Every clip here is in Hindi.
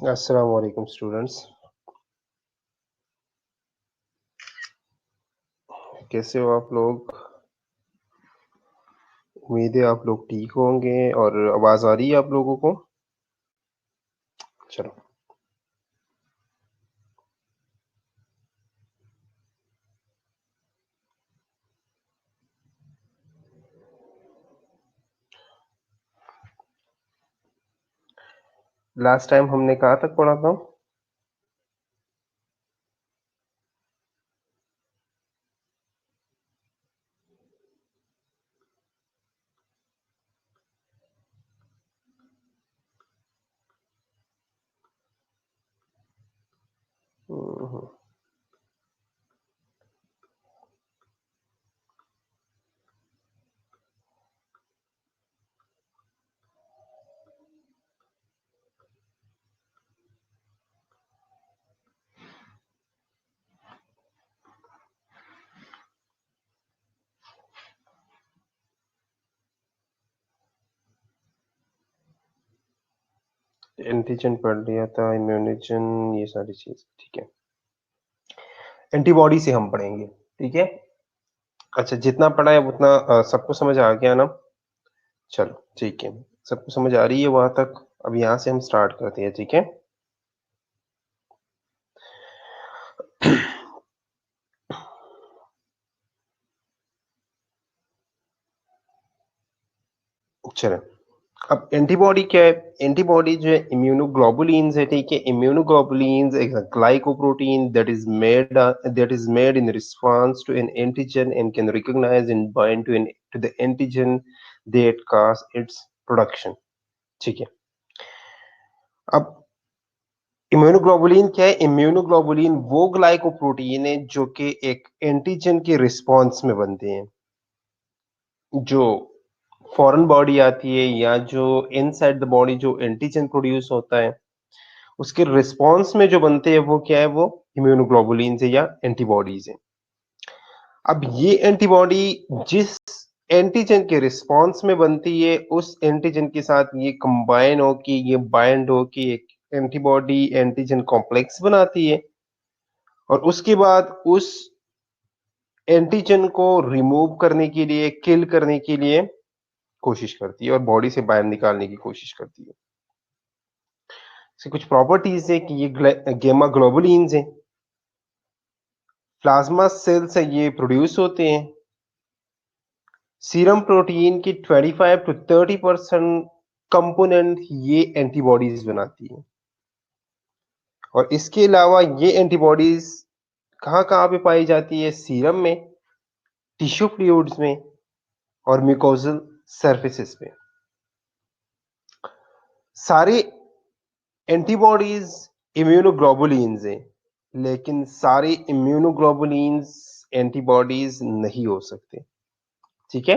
अस्सलाम वालेकुम स्टूडेंट्स। कैसे हो आप लोग? उम्मीद है आप लोग ठीक होंगे। और आवाज़ आ रही है आप लोगों को? चलो, लास्ट टाइम हमने कहाँ तक पढ़ा था? एंटीजन पढ़ लिया था, इम्यूनोजन, ये सारी चीज़ ठीक है। एंटीबॉडी से हम पढ़ेंगे, ठीक है। अच्छा, जितना पढ़ा है उतना सबको समझ आ गया ना? चलो ठीक है, सबको समझ आ रही है वहां तक। अब यहाँ से हम स्टार्ट करते हैं, ठीक है। चलो, अब एंटीबॉडी क्या है? एंटीबॉडी जो है इम्यूनोग्लोबुलिन्स है, ठीक है। इम्यूनोग्लोबुलिन्स एक glycoprotein that is made in response to an antigen and can recognize and bind to the antigen that cause its production, ठीक है। अब इम्यूनोग्लोबुलिन क्या है? इम्यूनोग्लोबुलिन वो ग्लाइकोप्रोटीन है जो कि एक एंटीजन के रिस्पॉन्स में बनते हैं। जो फॉरेन बॉडी आती है या जो इनसाइड द बॉडी जो एंटीजन प्रोड्यूस होता है, उसके रिस्पॉन्स में जो बनते हैं वो क्या है? वो इम्यूनोग्लोबुलिन है या एंटीबॉडीज है। अब ये एंटीबॉडी जिस एंटीजन के रिस्पॉन्स में बनती है, उस एंटीजन के साथ ये कंबाइन हो के ये बाइंड हो के एक एंटीबॉडी एंटीजन कॉम्प्लेक्स बनाती है। और उसके बाद उस एंटीजन को रिमूव करने के लिए, किल करने के लिए कोशिश करती है और बॉडी से बाहर निकालने की कोशिश करती है। इसकी कुछ प्रॉपर्टीज है कि ये गेमा ग्लोबुलिन्स हैं, प्लाज्मा सेल से ये प्रोड्यूस होते हैं। सीरम प्रोटीन की 25 टू 30% कंपोनेंट ये एंटीबॉडीज बनाती है। और इसके अलावा ये एंटीबॉडीज कहाँ-कहाँ पे पाई जाती है? सीरम में, टिश्यू फ्लूइड्स में और म्यूकोजल सरफेसेस पे। सारे एंटीबॉडीज इम्यूनोग्लोबुलिन्स हैं, लेकिन सारे इम्यूनोग्लोबुलिन्स एंटीबॉडीज नहीं हो सकते, ठीक है।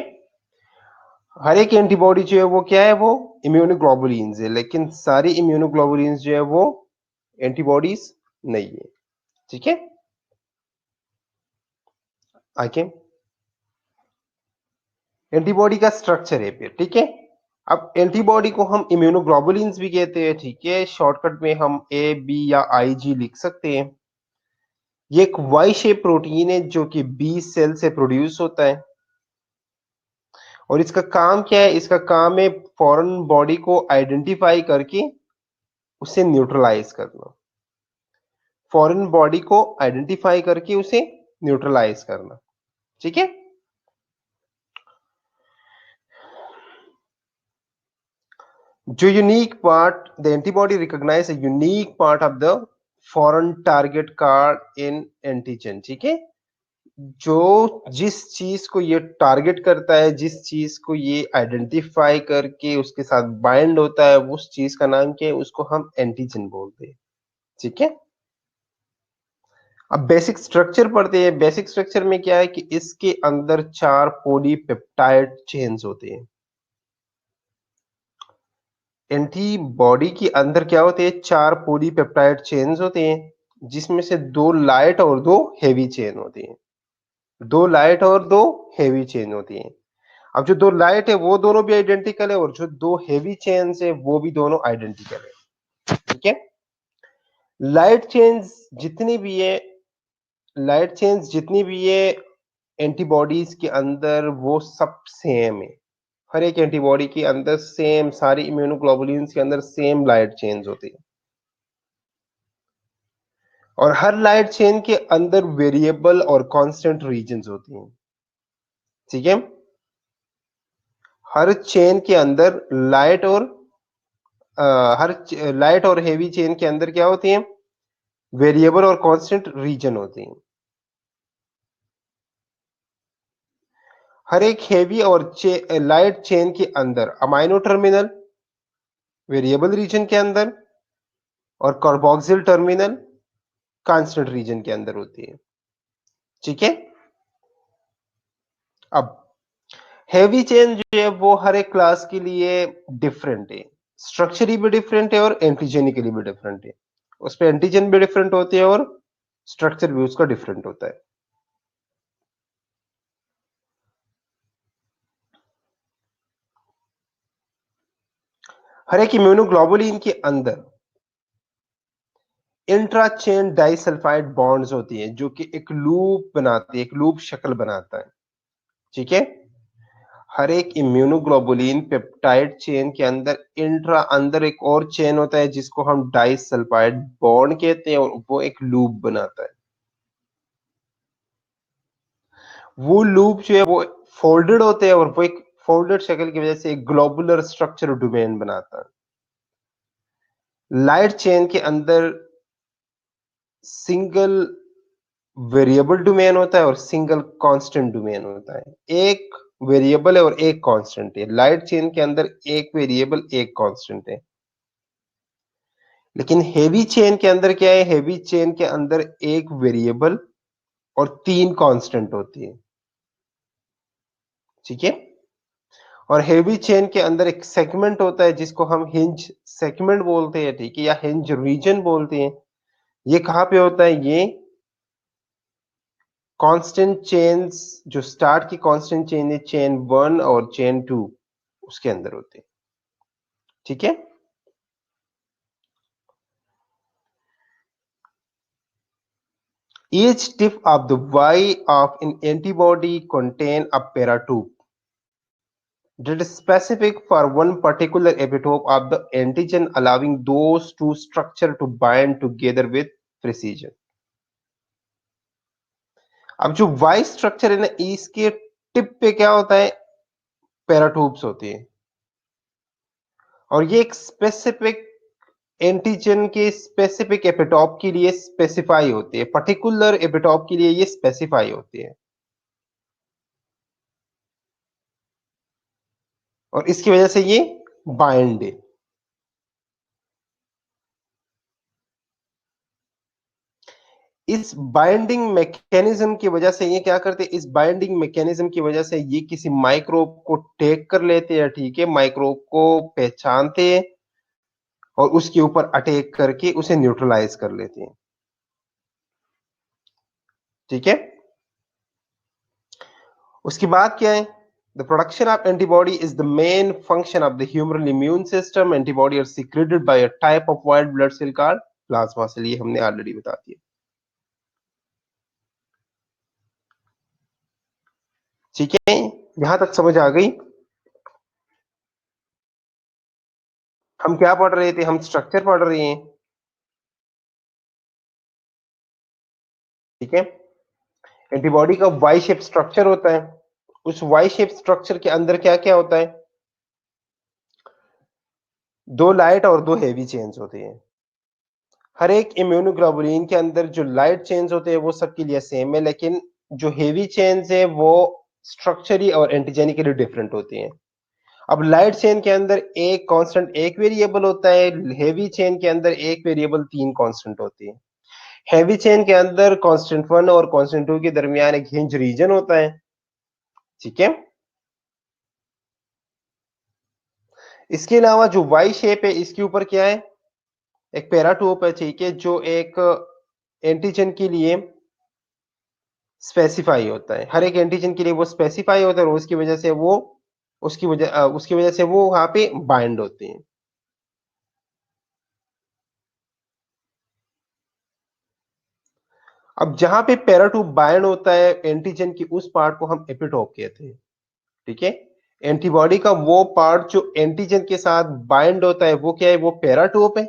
हर एक एंटीबॉडी जो है वो क्या है? वो इम्यूनोग्लोबुलिन्स है, लेकिन सारी इम्यूनोग्लोबुलिन्स जो है वो एंटीबॉडीज नहीं है, ठीक है। आगे एंटीबॉडी का स्ट्रक्चर है फिर, ठीक है। अब एंटीबॉडी को हम इम्यूनोग्लोबुलिन्स भी कहते हैं, ठीक है। शॉर्टकट में हम ए बी या आई जी लिख सकते हैं। ये एक वाई शेप प्रोटीन है जो कि बी सेल से प्रोड्यूस होता है। और इसका काम क्या है? इसका काम है फॉरेन बॉडी को आइडेंटिफाई करके उसे न्यूट्रलाइज करना। फॉरेन बॉडी को आइडेंटिफाई करके उसे न्यूट्रलाइज करना, ठीक है। जो unique part the antibody recognize a unique part of the foreign target card in antigen, ठीक है। जो जिस चीज को ये टारगेट करता है, जिस चीज को ये आइडेंटिफाई करके उसके साथ बाइंड होता है, उस चीज का नाम क्या है? उसको हम एंटीजन बोलते हैं, ठीक है। अब बेसिक स्ट्रक्चर पढ़ते हैं। बेसिक स्ट्रक्चर में क्या है कि इसके अंदर 4 पॉलीपेप्टाइड चेन्स होते हैं। एंटीबॉडी के अंदर क्या होते हैं? 4 पॉलीपेप्टाइड चेन्स होते हैं, जिसमें से 2 लाइट और 2 हेवी चेन होती हैं। 2 लाइट और 2 हेवी चेन होती हैं। अब जो 2 लाइट है वो दोनों भी आइडेंटिकल है और जो 2 हेवी चेन्स है वो भी दोनों आइडेंटिकल है, ठीक है। लाइट चेन्स जितनी भी है लाइट चेन्स जितनी भी है एंटीबॉडीज के अंदर वो सब सेम है। हर एक एंटीबॉडी के अंदर सेम सारी इम्यूनोग्लोबुलिन्स के अंदर सेम लाइट चेन्स होती है और हर लाइट चेन के अंदर वेरिएबल और कांस्टेंट रीजन्स होती हैं। ठीक है, हर चेन के अंदर लाइट और लाइट और हेवी चेन के अंदर क्या होती है, वेरिएबल और कांस्टेंट रीजन होती हैं। हर एक हेवी और लाइट चेन के अंदर अमाइनो टर्मिनल वेरिएबल रीजन के अंदर और कार्बोक्सिल टर्मिनल कांस्टेंट रीजन के अंदर होती है। ठीक है, अब हेवी चेन जो है वो हर एक क्लास के लिए डिफरेंट है, स्ट्रक्चरली भी डिफरेंट है और एंटीजेनिकली भी डिफरेंट है। उस पे एंटीजन भी डिफरेंट होते हैं और स्ट्रक्चर भी उसका डिफरेंट होता है। हर एक इम्यूनोग्लोबुलिन के अंदर इंट्रा चेन डाइसल्फाइड बॉन्ड्स होती है जो कि एक लूप बनाती है, एक लूप शक्ल बनाता है। ठीक है, हर एक इम्यूनोग्लोबुलिन पेप्टाइड चेन के अंदर अंदर एक और चेन होता है जिसको हम डाइसल्फाइड बॉन्ड कहते हैं और वो एक लूप बनाता है। वो लूप जो है वो फोल्डेड होते हैं और वो एक फोल्डेड शक्ल की वजह से एक ग्लोबुलर स्ट्रक्चर डोमेन बनाता है। लाइट चेन के अंदर सिंगल वेरिएबल डोमेन होता है और सिंगल कांस्टेंट डोमेन होता है। एक वेरिएबल है और एक कांस्टेंट है। लाइट चेन के अंदर एक वेरिएबल एक कांस्टेंट है। लेकिन हेवी चेन के अंदर क्या है, हेवी चेन के अंदर एक वेरिएबल और तीन कांस्टेंट होती है। ठीक है, और हेवी चेन के अंदर एक सेगमेंट होता है जिसको हम हिंज सेगमेंट बोलते हैं। ठीक है, या हिंज रीजन बोलते हैं। ये कहां पे होता है, ये कांस्टेंट चेन्स जो स्टार्ट की कांस्टेंट चेन है, चेन 1 और चेन 2 उसके अंदर होते हैं। ठीक है, each tip of the Y of an antibody contain a paratube that is specific for one particular epitope of the antigen, allowing those two structure to bind together with precision. अब जो Y स्ट्रक्चर है ना, इसके टिप पे क्या होता है, पैराट्यूब्स होती है और ये एक स्पेसिफिक एंटीजन के स्पेसिफिक एपिटॉप के लिए स्पेसिफाई होती है, पर्टिकुलर एपिटॉप के लिए ये स्पेसिफाई होती है और इसकी वजह से ये बाइंड है। इस बाइंडिंग मैकेनिज्म की वजह से ये क्या करते हैं, इस बाइंडिंग मैकेनिज्म की वजह से ये किसी माइक्रोब को टेक कर लेते हैं। ठीक है, माइक्रोब को पहचानते हैं और उसके ऊपर अटैक करके उसे न्यूट्रलाइज कर लेते हैं। ठीक है, उसके बाद क्या है, the production of antibody is the main function of the human immune system. Antibody are secreted by a type of white blood cell called plasma cell. ये हमने ऑलरेडी बता दिया। ठीक है, यहां तक समझ आ गई। हम क्या पढ़ रहे थे, हम स्ट्रक्चर पढ़ रहे हैं। ठीक है, एंटीबॉडी का वाई शेप स्ट्रक्चर होता है। उस वाई शेप स्ट्रक्चर के अंदर क्या क्या होता है, दो लाइट और दो हेवी चेन्स होती हैं। हर एक इम्यूनोग्लोबुलिन के अंदर जो लाइट चेन्स होते हैं वो सबके लिए सेम है, लेकिन जो हेवी चेन्स है वो स्ट्रक्चरली और एंटीजेनिकली डिफरेंट होती हैं। अब लाइट चेन के अंदर एक कांस्टेंट एक वेरिएबल होता है, हेवी चेन के अंदर एक वेरिएबल तीन कांस्टेंट होती है। हेवी चेन के अंदर कांस्टेंट 1 और कांस्टेंट 2 के दरमियान एक हिंज रीजन होता है। ठीक है, इसके अलावा जो वाई शेप है इसके ऊपर क्या है, एक पैराटोप है। ठीक है, जो एक एंटीजन के लिए स्पेसिफाई होता है। हर एक एंटीजन के लिए वो स्पेसिफाई होता है और उसकी वजह से वो वहां पे बाइंड होते हैं। अब जहां पे पैराटूब बाइंड होता है एंटीजन की, उस पार्ट को हम एपिटोप कहते हैं। ठीक है, एंटीबॉडी का वो पार्ट जो एंटीजन के साथ बाइंड होता है वो क्या है, वो पैराटोप है।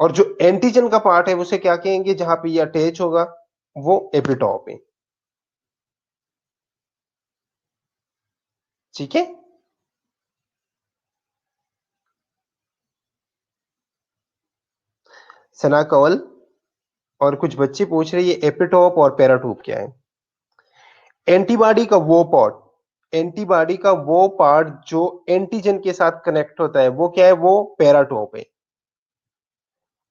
और जो एंटीजन का पार्ट है उसे क्या कहेंगे, जहां पे ये अटैच होगा, वो एपिटोप है। ठीक है, सना कवल और कुछ बच्चे पूछ रहे हैं एपिटोप और पैराटोप क्या है। एंटीबॉडी का वो पार्ट, एंटीबॉडी का वो पार्ट जो एंटीजन के साथ कनेक्ट होता है वो क्या है, वो पैराटोप है।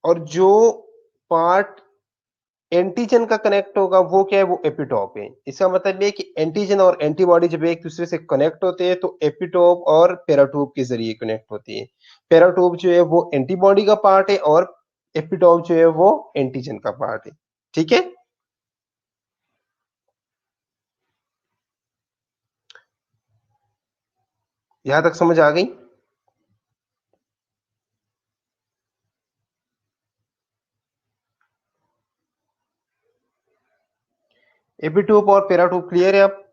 और जो पार्ट एंटीजन का कनेक्ट होगा वो क्या है, वो एपिटोप है। इसका मतलब ये कि एंटीजन और एंटीबॉडी जब एक दूसरे से कनेक्ट होते हैं तो एपिटोप और पैराटोप के जरिए कनेक्ट होती है। पैराटोप जो है वो एंटीबॉडी का पार्ट है और एपिटोप जो है वो एंटीजन का पार्ट है। ठीक है, यहां तक समझ आ गई। एपिटोप और पैराटोप क्लियर है अब।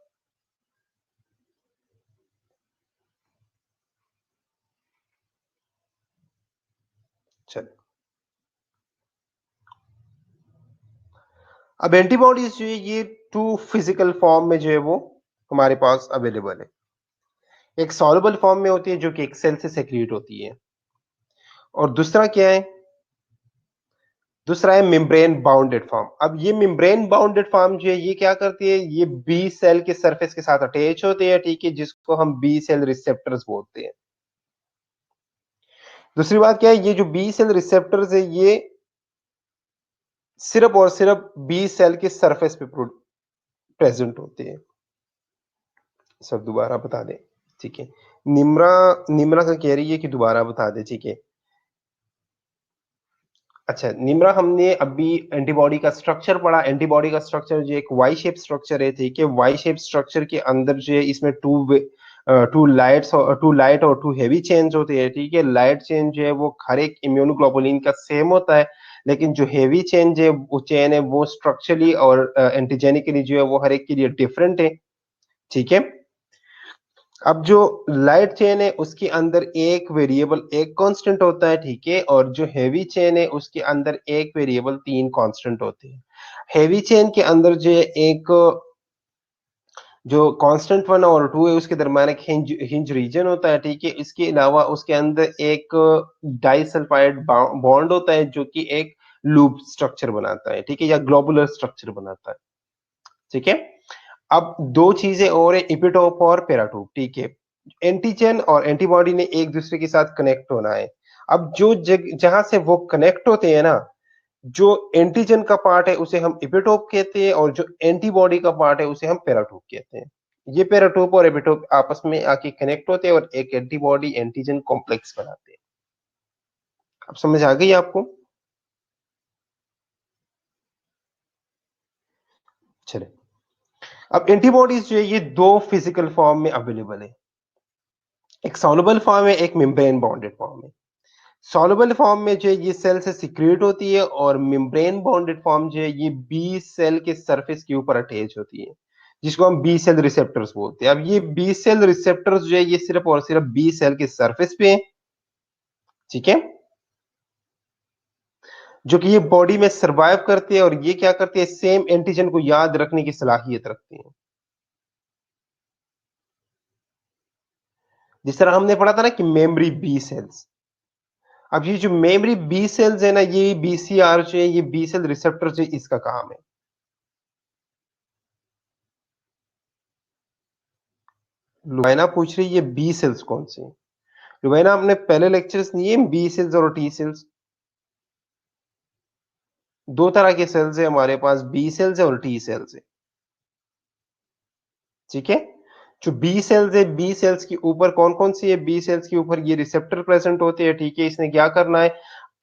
चलो, अब एंटीबॉडीज जो है ये टू फिजिकल फॉर्म में जो है वो हमारे पास अवेलेबल है। एक सॉल्युबल फॉर्म में होती है जो कि एक सेल से सेक्रिएट होती है, और दूसरा क्या है, दूसरा है मेम्ब्रेन बाउंडेड फॉर्म। अब ये मेम्ब्रेन बाउंडेड फॉर्म जो है ये क्या करती है, ये बी सेल के सरफेस के साथ अटैच होते हैं। ठीक है, जिसको हम बी सेल रिसेप्टर्स बोलते हैं। दूसरी बात क्या है, ये जो बी सेल रिसेप्टर्स है ये सिर्फ और सिर्फ बी सेल के सरफेस पे प्रेजेंट होते हैं। सर दोबारा बता दें। ठीक है, निम्रा, निम्रा का कह रही है कि दोबारा बता दे। ठीक है, अच्छा निम्रा, हमने अभी एंटीबॉडी का स्ट्रक्चर पढ़ा। एंटीबॉडी का स्ट्रक्चर जो एक वाई शेप स्ट्रक्चर है। ठीक है, वाई शेप स्ट्रक्चर के अंदर जो है इसमें टू लाइट और टू हेवी चेन्स होते हैं। ठीक है, लाइट चेन जो है वो हर एक इम्यूनोग्लोबुलिन का सेम होता है, लेकिन जो हेवी चेन जो है वो चेन है वो स्ट्रक्चरली और एंटीजेनिकली जो है वो हर एक के लिए डिफरेंट है। ठीक है, अब जो लाइट चेन है उसके अंदर एक वेरिएबल एक कांस्टेंट होता है। ठीक है, और जो हेवी चेन है उसके अंदर एक वेरिएबल तीन कांस्टेंट होते हैं। हेवी चेन के अंदर जो है एक जो कांस्टेंट 1 और 2 है उसके दरमियान एक हिंज हिंज रीजन होता है। ठीक है, इसके अलावा उसके अंदर एक डाइसल्फाइड बॉन्ड होता है जो कि एक लूप स्ट्रक्चर बनाता है। ठीक है, या ग्लोबुलर स्ट्रक्चर बनाता है। ठीक है, अब दो चीजें और है, इपिटोप और पैराटोप। ठीक है, एंटीजन और एंटीबॉडी ने एक दूसरे के साथ कनेक्ट होना है। अब जो जहां से वो कनेक्ट होते हैं ना, जो एंटीजन का पार्ट है उसे हम इपिटोप कहते हैं और जो एंटीबॉडी का पार्ट है उसे हम पैराटोप कहते हैं। ये पैराटोप और एपिटोप आपस में आके कनेक्ट होते हैं और एक एंटीबॉडी एंटीजन कॉम्प्लेक्स बनाते हैं। अब समझ आ गई आपको। चले, अब एंटीबॉडीज जो है ये दो फिजिकल फॉर्म में अवेलेबल है। एक सॉल्युबल फॉर्म है, एक मेम्ब्रेन बाउंडेड फॉर्म है। सॉल्युबल फॉर्म में जो है ये सेल से सिक्रेट होती है, और मेम्ब्रेन बाउंडेड फॉर्म जो है ये बी सेल के सरफेस के ऊपर अटैच होती है, जिसको हम बी सेल रिसेप्टर्स बोलते हैं। अब ये बी सेल रिसेप्टर्स जो है ये सिर्फ और सिर्फ बी सेल के सरफेस पे है। ठीक है, जो कि ये बॉडी में सर्वाइव करते हैं और ये क्या करते हैं, सेम एंटीजन को याद रखने की सलाहियत रखते हैं। जिस तरह हमने पढ़ा था ना कि मेमोरी बी सेल्स, अब ये जो मेमोरी बी सेल्स है ना, ये बीसीआर जो है, ये बी सेल रिसेप्टर जो है, इसका काम है। लुबाइना पूछ रही है बी सेल्स कौन सी। लुबाइना, आपने पहले लेक्चर्स लिए बी सेल्स और टी सेल्स। दो तरह के सेल्स है हमारे पास, बी सेल्स है और टी सेल्स है। ठीक है, जो बी सेल्स है, बी सेल्स के ऊपर कौन कौन सी है, बी सेल्स के ऊपर ये रिसेप्टर प्रेजेंट होते हैं। ठीक है, इसने क्या करना है,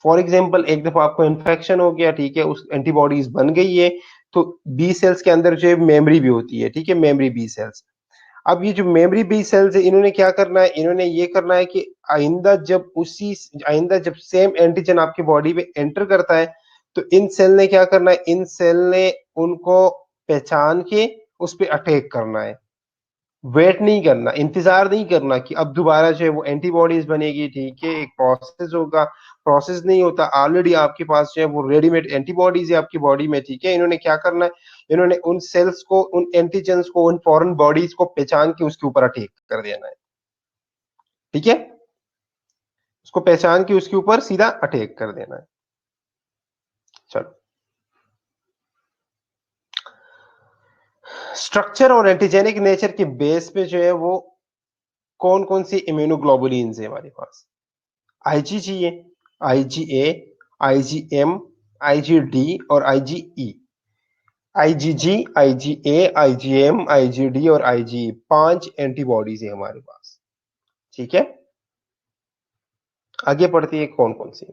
फॉर एग्जांपल एक दफा आपको इन्फेक्शन हो गया, ठीक है, उस एंटीबॉडीज बन गई है, तो बी सेल्स के अंदर जो है मेमोरी भी होती है। ठीक है, मेमोरी बी सेल्स। अब ये जो मेमोरी बी सेल्स है, इन्होंने क्या करना है, इन्होंने ये करना है कि आइंदा जब सेम एंटीजन आपकी बॉडी में एंटर करता है तो इन सेल ने क्या करना है, इन सेल ने उनको पहचान के उस पर अटैक करना है, वेट नहीं करना, इंतजार नहीं करना कि अब दोबारा जो है वो एंटीबॉडीज बनेगी, ठीक है, एक प्रोसेस होगा, प्रोसेस नहीं होता, ऑलरेडी आपके पास जो है वो रेडीमेड एंटीबॉडीज है आपकी बॉडी में, ठीक है। इन्होंने क्या करना है, इन्होंने उन सेल्स को, उन एंटीजेंस को, उन फॉरेन बॉडीज को पहचान के उसके ऊपर अटैक कर देना है, ठीक है, उसको पहचान के उसके ऊपर सीधा अटैक कर देना है। चलो, स्ट्रक्चर और एंटीजेनिक नेचर के बेस पे जो है वो कौन कौन सी इम्यूनोग्लोबुलिन्स है हमारे पास, आईजीजी है, आईजीए, आईजीएम, आईजीडी और IgE. IgG, IgA, IgM, IgD और आईजीई, 5 एंटीबॉडीज है हमारे पास, ठीक है। आगे बढ़ती है कौन कौन सी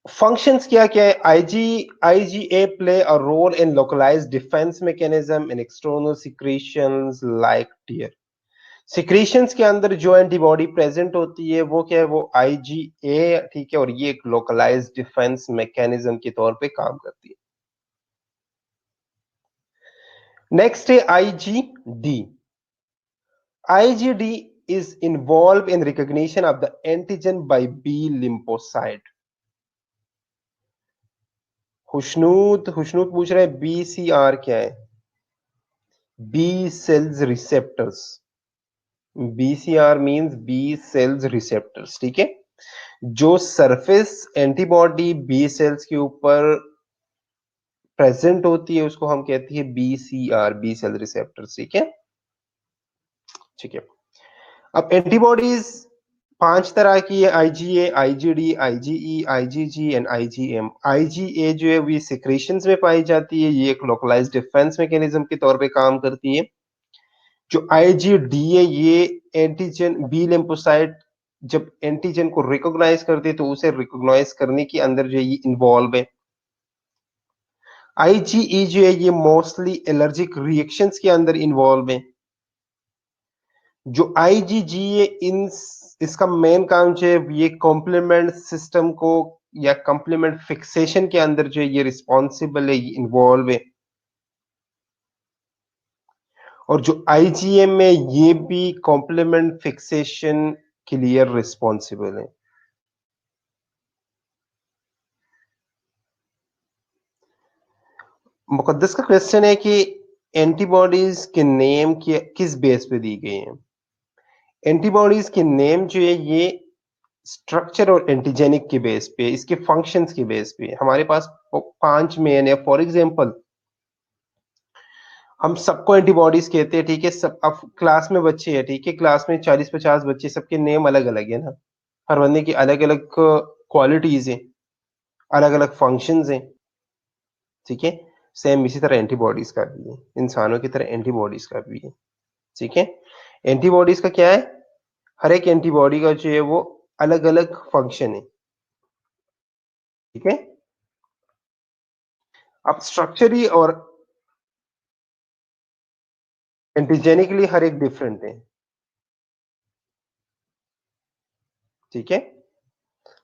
फंक्शंस, क्या क्या है। IgA play a role in localized defence mechanism in external secretions like tear. Secretions के अंदर जो एंटीबॉडी प्रेजेंट होती है वो क्या है, वो आईजीए, ठीक है, और ये एक लोकलाइज्ड डिफेंस मैकेनिज्म के तौर पे काम करती है। नेक्स्ट है IgD. IgD is involved in recognition of the antigen by B lymphocyte. हुशनूत पूछ रहे हैं बीसीआर क्या है, B cells receptors, BCR means B cells receptors, ठीक है। जो सरफेस एंटीबॉडी बी सेल्स के ऊपर प्रेजेंट होती है उसको हम कहते हैं बीसीआर, बी सेल रिसेप्टर्स, ठीक है, ठीक है। अब एंटीबॉडीज 5 तरह की है, IgA, IgD, IgE, IgG and IgM. IgA जो है वो सिक्रीशंस में पाई जाती है, ये एक लोकलाइज्ड डिफेंस मैकेनिज्म के तौर पे काम करती है। जो आईजीडी है ये एंटीजन बी लिम्फोसाइट जब एंटीजन को रिकॉग्नाइज करती है तो उसे रिकॉग्नाइज करने के अंदर जो ये इन्वॉल्व है। आईजीई जो है ये मोस्टली एलर्जिक रिएक्शंस के अंदर इन्वॉल्व है। जो आईजीजी है इन इसका मेन काम जो है ये कॉम्प्लीमेंट सिस्टम को या कॉम्प्लीमेंट फिक्सेशन के अंदर जो है ये रिस्पॉन्सिबल है, ये इन्वॉल्व है। और जो आईजीएम में ये भी कॉम्प्लीमेंट फिक्सेशन के लिए रिस्पॉन्सिबल है। मुकद्दस का क्वेश्चन है कि एंटीबॉडीज के नेम किस बेस पे दी गई हैं। एंटीबॉडीज के नेम जो है ये स्ट्रक्चर और एंटीजेनिक के बेस पे, इसके फंक्शंस के बेस पे हमारे पास 5 मेन है। फॉर एग्जांपल हम सबको एंटीबॉडीज कहते हैं, ठीक है, सब अब क्लास में बच्चे हैं, ठीक है, क्लास में 40-50 बच्चे, सबके नेम अलग अलग है ना, हर बंदे की अलग अलग क्वालिटीज हैं, अलग अलग फंक्शंस हैं, ठीक है। सेम इसी तरह एंटीबॉडीज का भी है, इंसानों की तरह एंटीबॉडीज का भी है, ठीक है। एंटीबॉडीज का क्या है, हर एक एंटीबॉडी का जो है वो अलग अलग फंक्शन है, ठीक है। अब स्ट्रक्चरली और एंटीजेनिकली हर एक डिफरेंट है, ठीक है।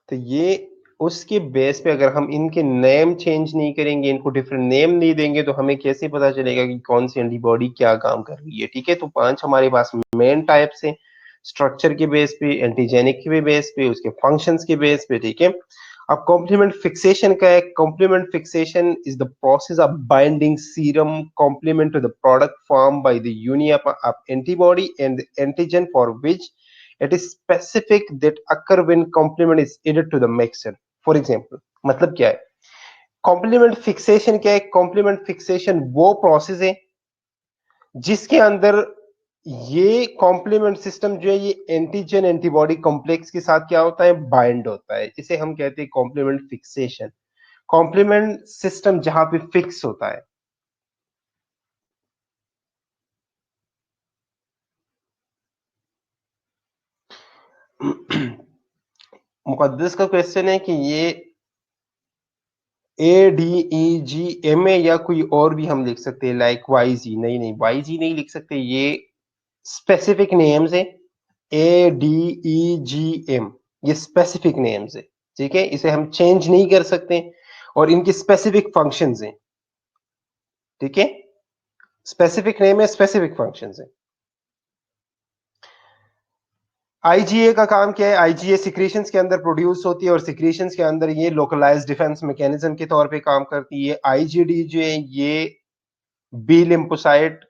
तो ये उसके बेस पे अगर हम इनके नेम चेंज नहीं करेंगे, इनको डिफरेंट नेम नहीं देंगे तो हमें कैसे पता चलेगा कि कौन सी एंटीबॉडी क्या काम कर रही है, ठीक है। तो 5 हमारे पास मेन टाइप्स है, स्ट्रक्चर के बेस पे, एंटीजेनिक के बेस पे, उसके फंक्शंस के बेस पे, ठीक है। अब कॉम्प्लीमेंट फिक्सेशन का है। Complement fixation is the process of binding serum complement to the product form by the union of antibody and antigen for which it is specific that occur when complement is added to the mixture. For example, मतलब क्या है, कॉम्प्लीमेंट फिक्सेशन क्या है, कॉम्प्लीमेंट फिक्सेशन वो प्रोसेस है जिसके अंदर ये कॉम्प्लीमेंट सिस्टम जो है ये एंटीजन एंटीबॉडी कॉम्प्लेक्स के साथ क्या होता है, बाइंड होता है, इसे हम कहते हैं कॉम्प्लीमेंट फिक्सेशन। कॉम्प्लीमेंट सिस्टम जहां पे फिक्स होता है। मुकद्दस का क्वेश्चन है कि ये ए D E G M A या कोई और भी हम लिख सकते हैं, लाइक वाई जी, नहीं नहीं वाई जी नहीं लिख सकते, ये स्पेसिफिक नेम्स है। A D E G M ये स्पेसिफिक नेम्स है, ठीक है, इसे हम चेंज नहीं कर सकते। और इनकी स्पेसिफिक फंक्शंस हैं, ठीक है, स्पेसिफिक नेम है, स्पेसिफिक फंक्शंस है। आईजीए का काम क्या है? आईजीए सिक्रीशंस के अंदर प्रोड्यूस होती है और सिक्रीशंस के अंदर ये लोकलाइज्ड डिफेंस मैकेनिज्म के तौर पे काम करती है। आईजीडी जो है ये बी लिम्फोसाइट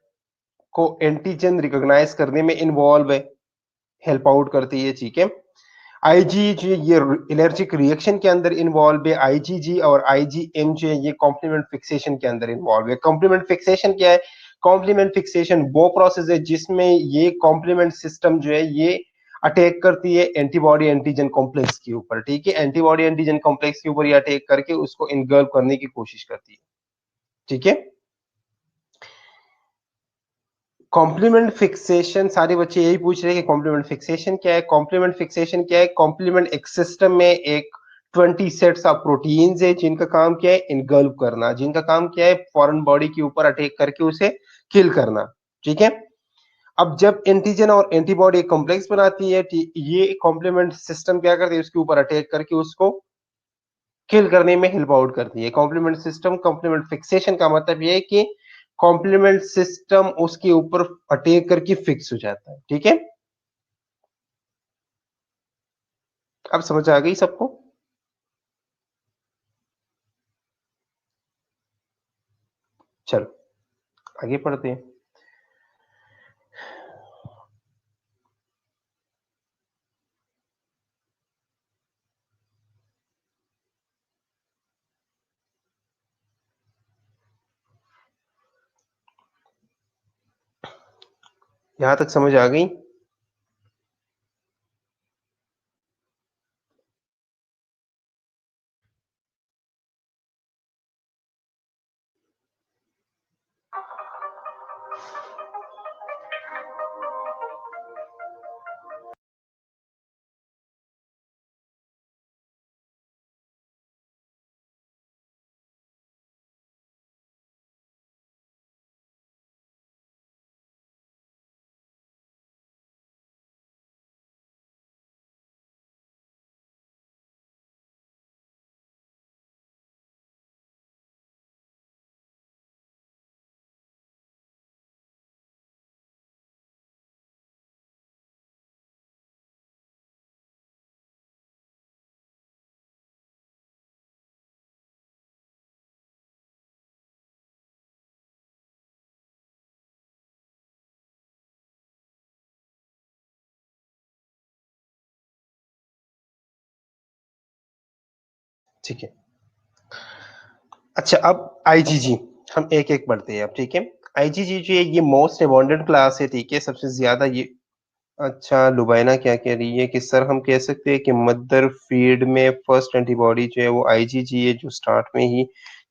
को एंटीजन रिकॉग्नाइज करने में इन्वॉल्व है, हेल्प आउट करती है, ठीक है। आईजीजी ये एलर्जिक रिएक्शन के अंदर इन्वॉल्व है। आईजीजी और आईजीएम जो है ये कॉम्प्लीमेंट फिक्सेशन के अंदर इन्वॉल्व है। कॉम्प्लीमेंट फिक्सेशन क्या है? कॉम्प्लीमेंट फिक्सेशन वो प्रोसेस है जिसमें ये कॉम्प्लीमेंट सिस्टम जो है ये अटैक करती है एंटीबॉडी एंटीजन कॉम्प्लेक्स के ऊपर, ठीक है। एंटीबॉडी एंटीजन कॉम्प्लेक्स के ऊपर ये अटैक करके उसको इनगल्व करने की कोशिश करती है, ठीक है। कॉम्प्लीमेंट फिक्सेशन, सारे बच्चे यही पूछ रहे हैं कि कॉम्प्लीमेंट फिक्सेशन क्या है। कॉम्प्लीमेंट फिक्सेशन क्या है? कॉम्प्लीमेंट एक सिस्टम में एक 20 सेट्स ऑफ प्रोटीन्स है जिनका काम क्या है? इनगल्व करना, जिनका काम क्या है? फॉरेन बॉडी के ऊपर अटैक करके उसे किल करना, ठीक है। अब जब एंटीजन और एंटीबॉडी कॉम्प्लेक्स बनाती है, ये कॉम्प्लीमेंट सिस्टम क्या करती है? उसके ऊपर अटैक करके उसको किल करने में हेल्प आउट करती है। कॉम्प्लीमेंट सिस्टम, कॉम्प्लीमेंट फिक्सेशन का मतलब ये है कि कॉम्प्लीमेंट सिस्टम उसके ऊपर अटैक करके फिक्स हो जाता है, ठीक है। अब समझ आ गई सबको? चलो आगे पढ़ते हैं। यहां तक समझ आ गई? ठीक है। अच्छा, अब आईजीजी हम एक एक पढ़ते हैं अब, ठीक है। आईजीजी जो है ये मोस्ट अबंडेंट क्लास है, ठीक है, सबसे ज्यादा ये। अच्छा, लुबाइना क्या कह रही है कि सर हम कह सकते हैं कि मदर फीड में फर्स्ट एंटीबॉडी जो है वो आईजीजी है, जो स्टार्ट में ही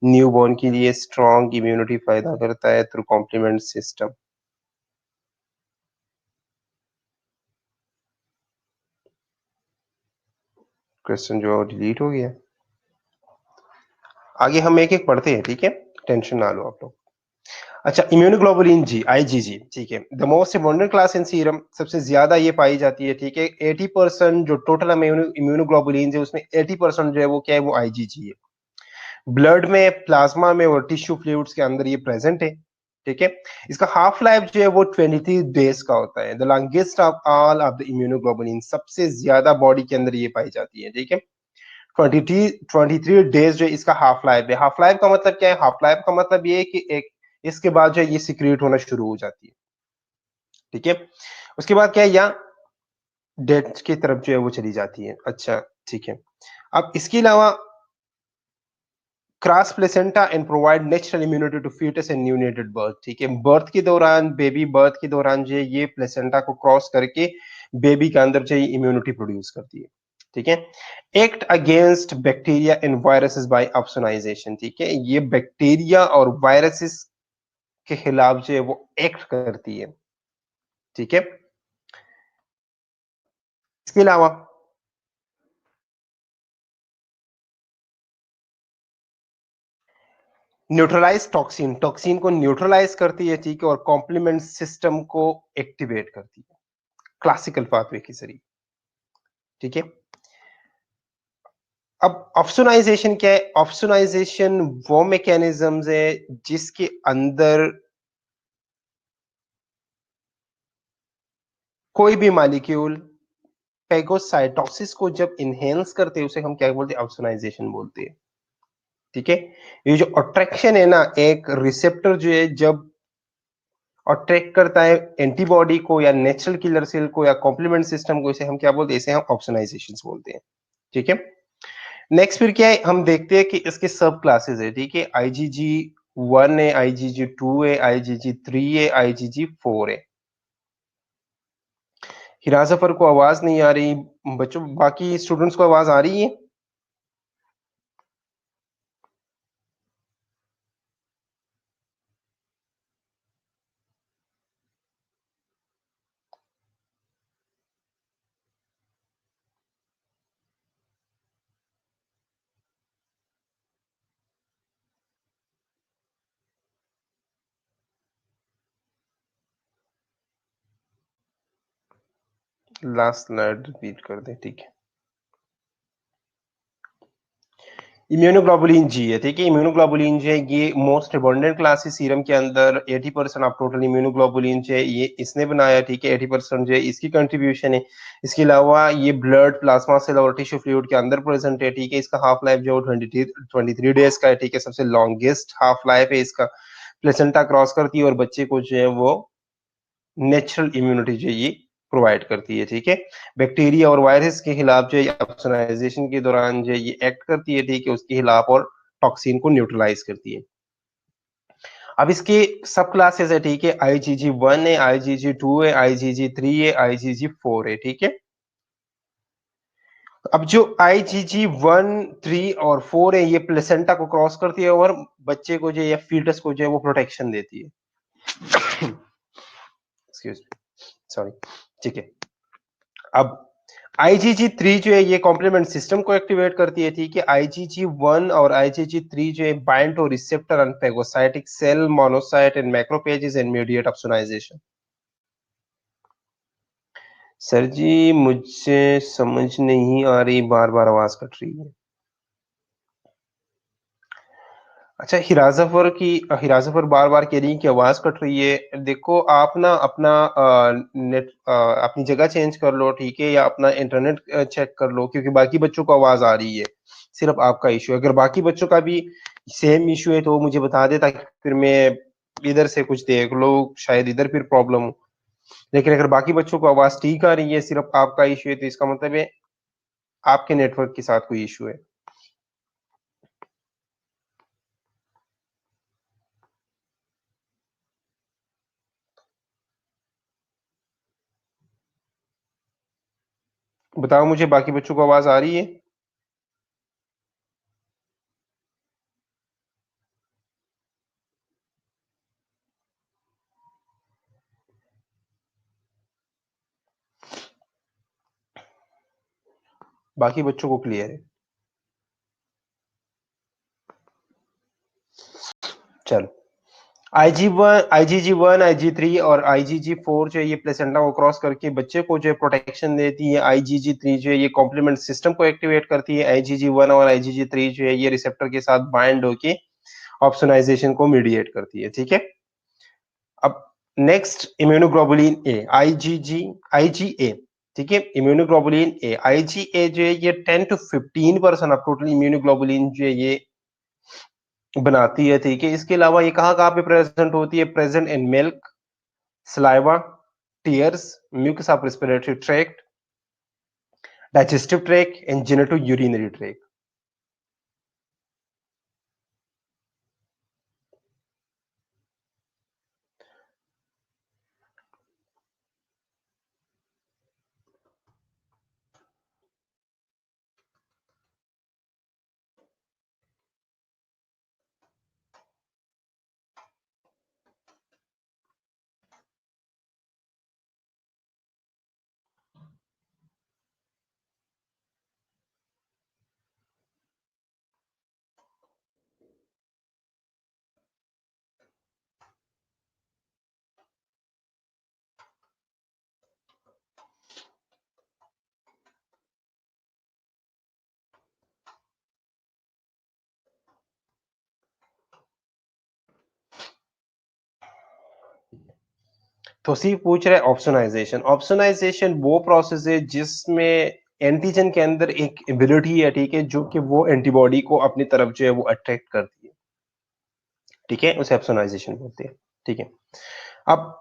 न्यूबॉर्न के लिए स्ट्रॉन्ग इम्यूनिटी पैदा करता है थ्रू कॉम्प्लीमेंट सिस्टम। क्वेश्चन जो डिलीट हो गया। आगे हम एक एक पढ़ते हैं, ठीक है, टेंशन ना लो आप लोग। अच्छा, इम्यूनोग्लोबुलिन जी, आईजीजी, ठीक है, the most abundant class in serum, सबसे ज्यादा ये पाई जाती है, ठीक है। 80% जो टोटल इम्यूनोग्लोबुलिन है उसमें 80% जो है वो क्या है? वो आईजीजी है। ब्लड में, प्लाज्मा में और टिश्यू फ्लूइड्स के अंदर ये प्रेजेंट है, ठीक है। इसका हाफ लाइफ जो है वो 23 डेज का होता है। The longest of all of the immunoglobulin, सबसे ज्यादा बॉडी के अंदर ये पाई जाती है, ठीक है। 23 डेज जो इसका हाफ लाइफ है। हाफ लाइफ का मतलब क्या है? हाफ लाइफ का मतलब ये है कि एक इसके बाद जो है ये सिक्रिएट होना शुरू हो जाती है, ठीक है। उसके बाद क्या है? या डेथ की तरफ जो है वो चली जाती है। अच्छा, ठीक है। अब इसके अलावा cross placenta and provide natural immunity to foetus and neonated birth, ठीक है। बर्थ के दौरान, बेबी बर्थ के दौरान जो है ये प्लेसेंटा को क्रॉस करके बेबी के अंदर जो है इम्यूनिटी प्रोड्यूस करती है, ठीक है। Act against bacteria and viruses by opsonization, ठीक है, ये बैक्टीरिया और वायरसेस के खिलाफ जो है वो एक्ट करती है, ठीक है। इसके अलावा न्यूट्रलाइज टॉक्सिन, टॉक्सिन को न्यूट्रलाइज करती है, ठीक है, और कॉम्प्लीमेंट सिस्टम को एक्टिवेट करती है क्लासिकल पाथवे के जरिए, ठीक है। अब ऑप्सोनाइजेशन क्या है? ऑप्सोनाइजेशन वो मैकेनिज्म्स है जिसके अंदर कोई भी मॉलिक्यूल पैगोसाइटोसिस को जब इनहेंस करते हैं उसे हम क्या बोलते हैं? ऑप्सोनाइजेशन बोलते हैं। ठीक है, ये जो अट्रैक्शन है ना, एक रिसेप्टर जो है जब अट्रैक्ट करता है एंटीबॉडी को या नेचुरल किलर सेल को या कॉम्प्लीमेंट सिस्टम को, इसे हम क्या बोलते हैं? इसे हम ऑप्सोनाइजेशन बोलते हैं। ठीक है, नेक्स्ट फिर क्या है, हम देखते हैं कि इसके सब क्लासेस है। ठीक है, आईजीजी 1 है, आईजीजी 2 है, आईजीजी 3 है, आईजीजी 4 है। हिराजफर को आवाज नहीं आ रही, बच्चों बाकी स्टूडेंट्स को आवाज आ रही है? लास्ट स्लाइड रिपीट कर दे। ठीक है, इम्यूनोग्लोबुलिन जी है। ठीक है, इम्यूनोग्लोबुलिन जो है ये मोस्ट अबंडेंट क्लास है सीरम के अंदर। 80% ऑफ टोटल इम्यूनोग्लोबुलिन जो है ये इसने बनाया। ठीक है, 80% जो है इसकी कंट्रीब्यूशन है। इसके अलावा ये ब्लड, प्लाज्मा सेल और टिश्यू फ्लूइड के अंदर प्रेजेंट है। ठीक है, इसका हाफ लाइफ जो 23 डेज का है। ठीक है, सबसे लॉन्गेस्ट हाफ लाइफ है इसका। प्लेसेंटा क्रॉस करती है और बच्चे को जो है वो नेचुरल इम्यूनिटी जो है ये प्रोवाइड करती है। ठीक है, बैक्टीरिया और वायरस के खिलाफ जो है ऑप्सोनाइजेशन के दौरान जो है ये एक्ट करती है। ठीक है, उसके खिलाफ और टॉक्सिन को न्यूट्रलाइज करती है। अब इसके सब क्लासेस है। ठीक है, आईजीजी 1 है, आईजीजी 2 है, आईजीजी 3 है, आईजीजी 4 है। ठीक है, अब जो आईजीजी 1, 3 और 4 है ये प्लेसेंटा को क्रॉस करती है और बच्चे को जो है या फीटस को जो है वो प्रोटेक्शन देती है। Excuse me, sorry. ठीक है, अब आईजीजी 3 जो है ये कॉम्प्लीमेंट सिस्टम को एक्टिवेट करती है। ठीक है, आईजीजी 1 और आईजीजी 3 जो है bind to receptor on phagocytic cell, monocyte and macrophages and mediate opsonisation. Sir ji मुझसे समझ नहीं आ रही, बार बार आवाज कट रही है। अच्छा, हिराजफर बार बार कह रही है कि आवाज कट रही है। देखो आप ना अपना नेट अपनी जगह चेंज कर लो। ठीक है, या अपना इंटरनेट चेक कर लो, क्योंकि बाकी बच्चों को आवाज आ रही है, सिर्फ आपका इशू है। अगर बाकी बच्चों का भी सेम इशू है तो वो मुझे बता दे, ताकि फिर मैं इधर से कुछ देख लो, शायद इधर फिर प्रॉब्लम हो। लेकिन अगर बाकी बच्चों को आवाज ठीक आ रही है, सिर्फ आपका इशू है, तो इसका मतलब है आपके नेटवर्क के साथ कोई इशू है। बताओ मुझे, बाकी बच्चों को आवाज आ रही है? बाकी बच्चों को क्लियर है? चलो, आईजीजी 1, आईजी 3 और आईजीजी 4 जो है ये प्लेसेंटा को क्रॉस करके बच्चे को जो है प्रोटेक्शन देती है। आईजीजी 3 जो है ये कॉम्प्लीमेंट सिस्टम को एक्टिवेट करती है। आईजीजी 1 और आईजीजी 3 जो है ये रिसेप्टर के साथ बाइंड होके ऑप्सोनाइजेशन को मीडिएट करती है। ठीक है, अब नेक्स्ट इम्यूनोग्लोबुलिन ए, आईजीए। ठीक है, इम्यूनोग्लोबुलिन ए, आईजीए जो है ये 10 to 15% ऑफ टोटल इम्यूनोग्लोबुलिन जो है ये बनाती है। ठीक है, इसके अलावा ये कहाँ कहाँ पे प्रेजेंट होती है? Present in milk, saliva, tears, mucus of respiratory tract, digestive tract, and genitourinary tract. तो सी पूछ रहा है ऑप्सोनाइजेशन। ऑप्सोनाइजेशन वो प्रोसेस है जिसमें एंटीजन के अंदर एक एबिलिटी है, ठीक है, जो कि वो एंटीबॉडी को अपनी तरफ जो है वो अट्रैक्ट करती है, ठीक है, उसे ऑप्सोनाइजेशन बोलते हैं, ठीक है। अब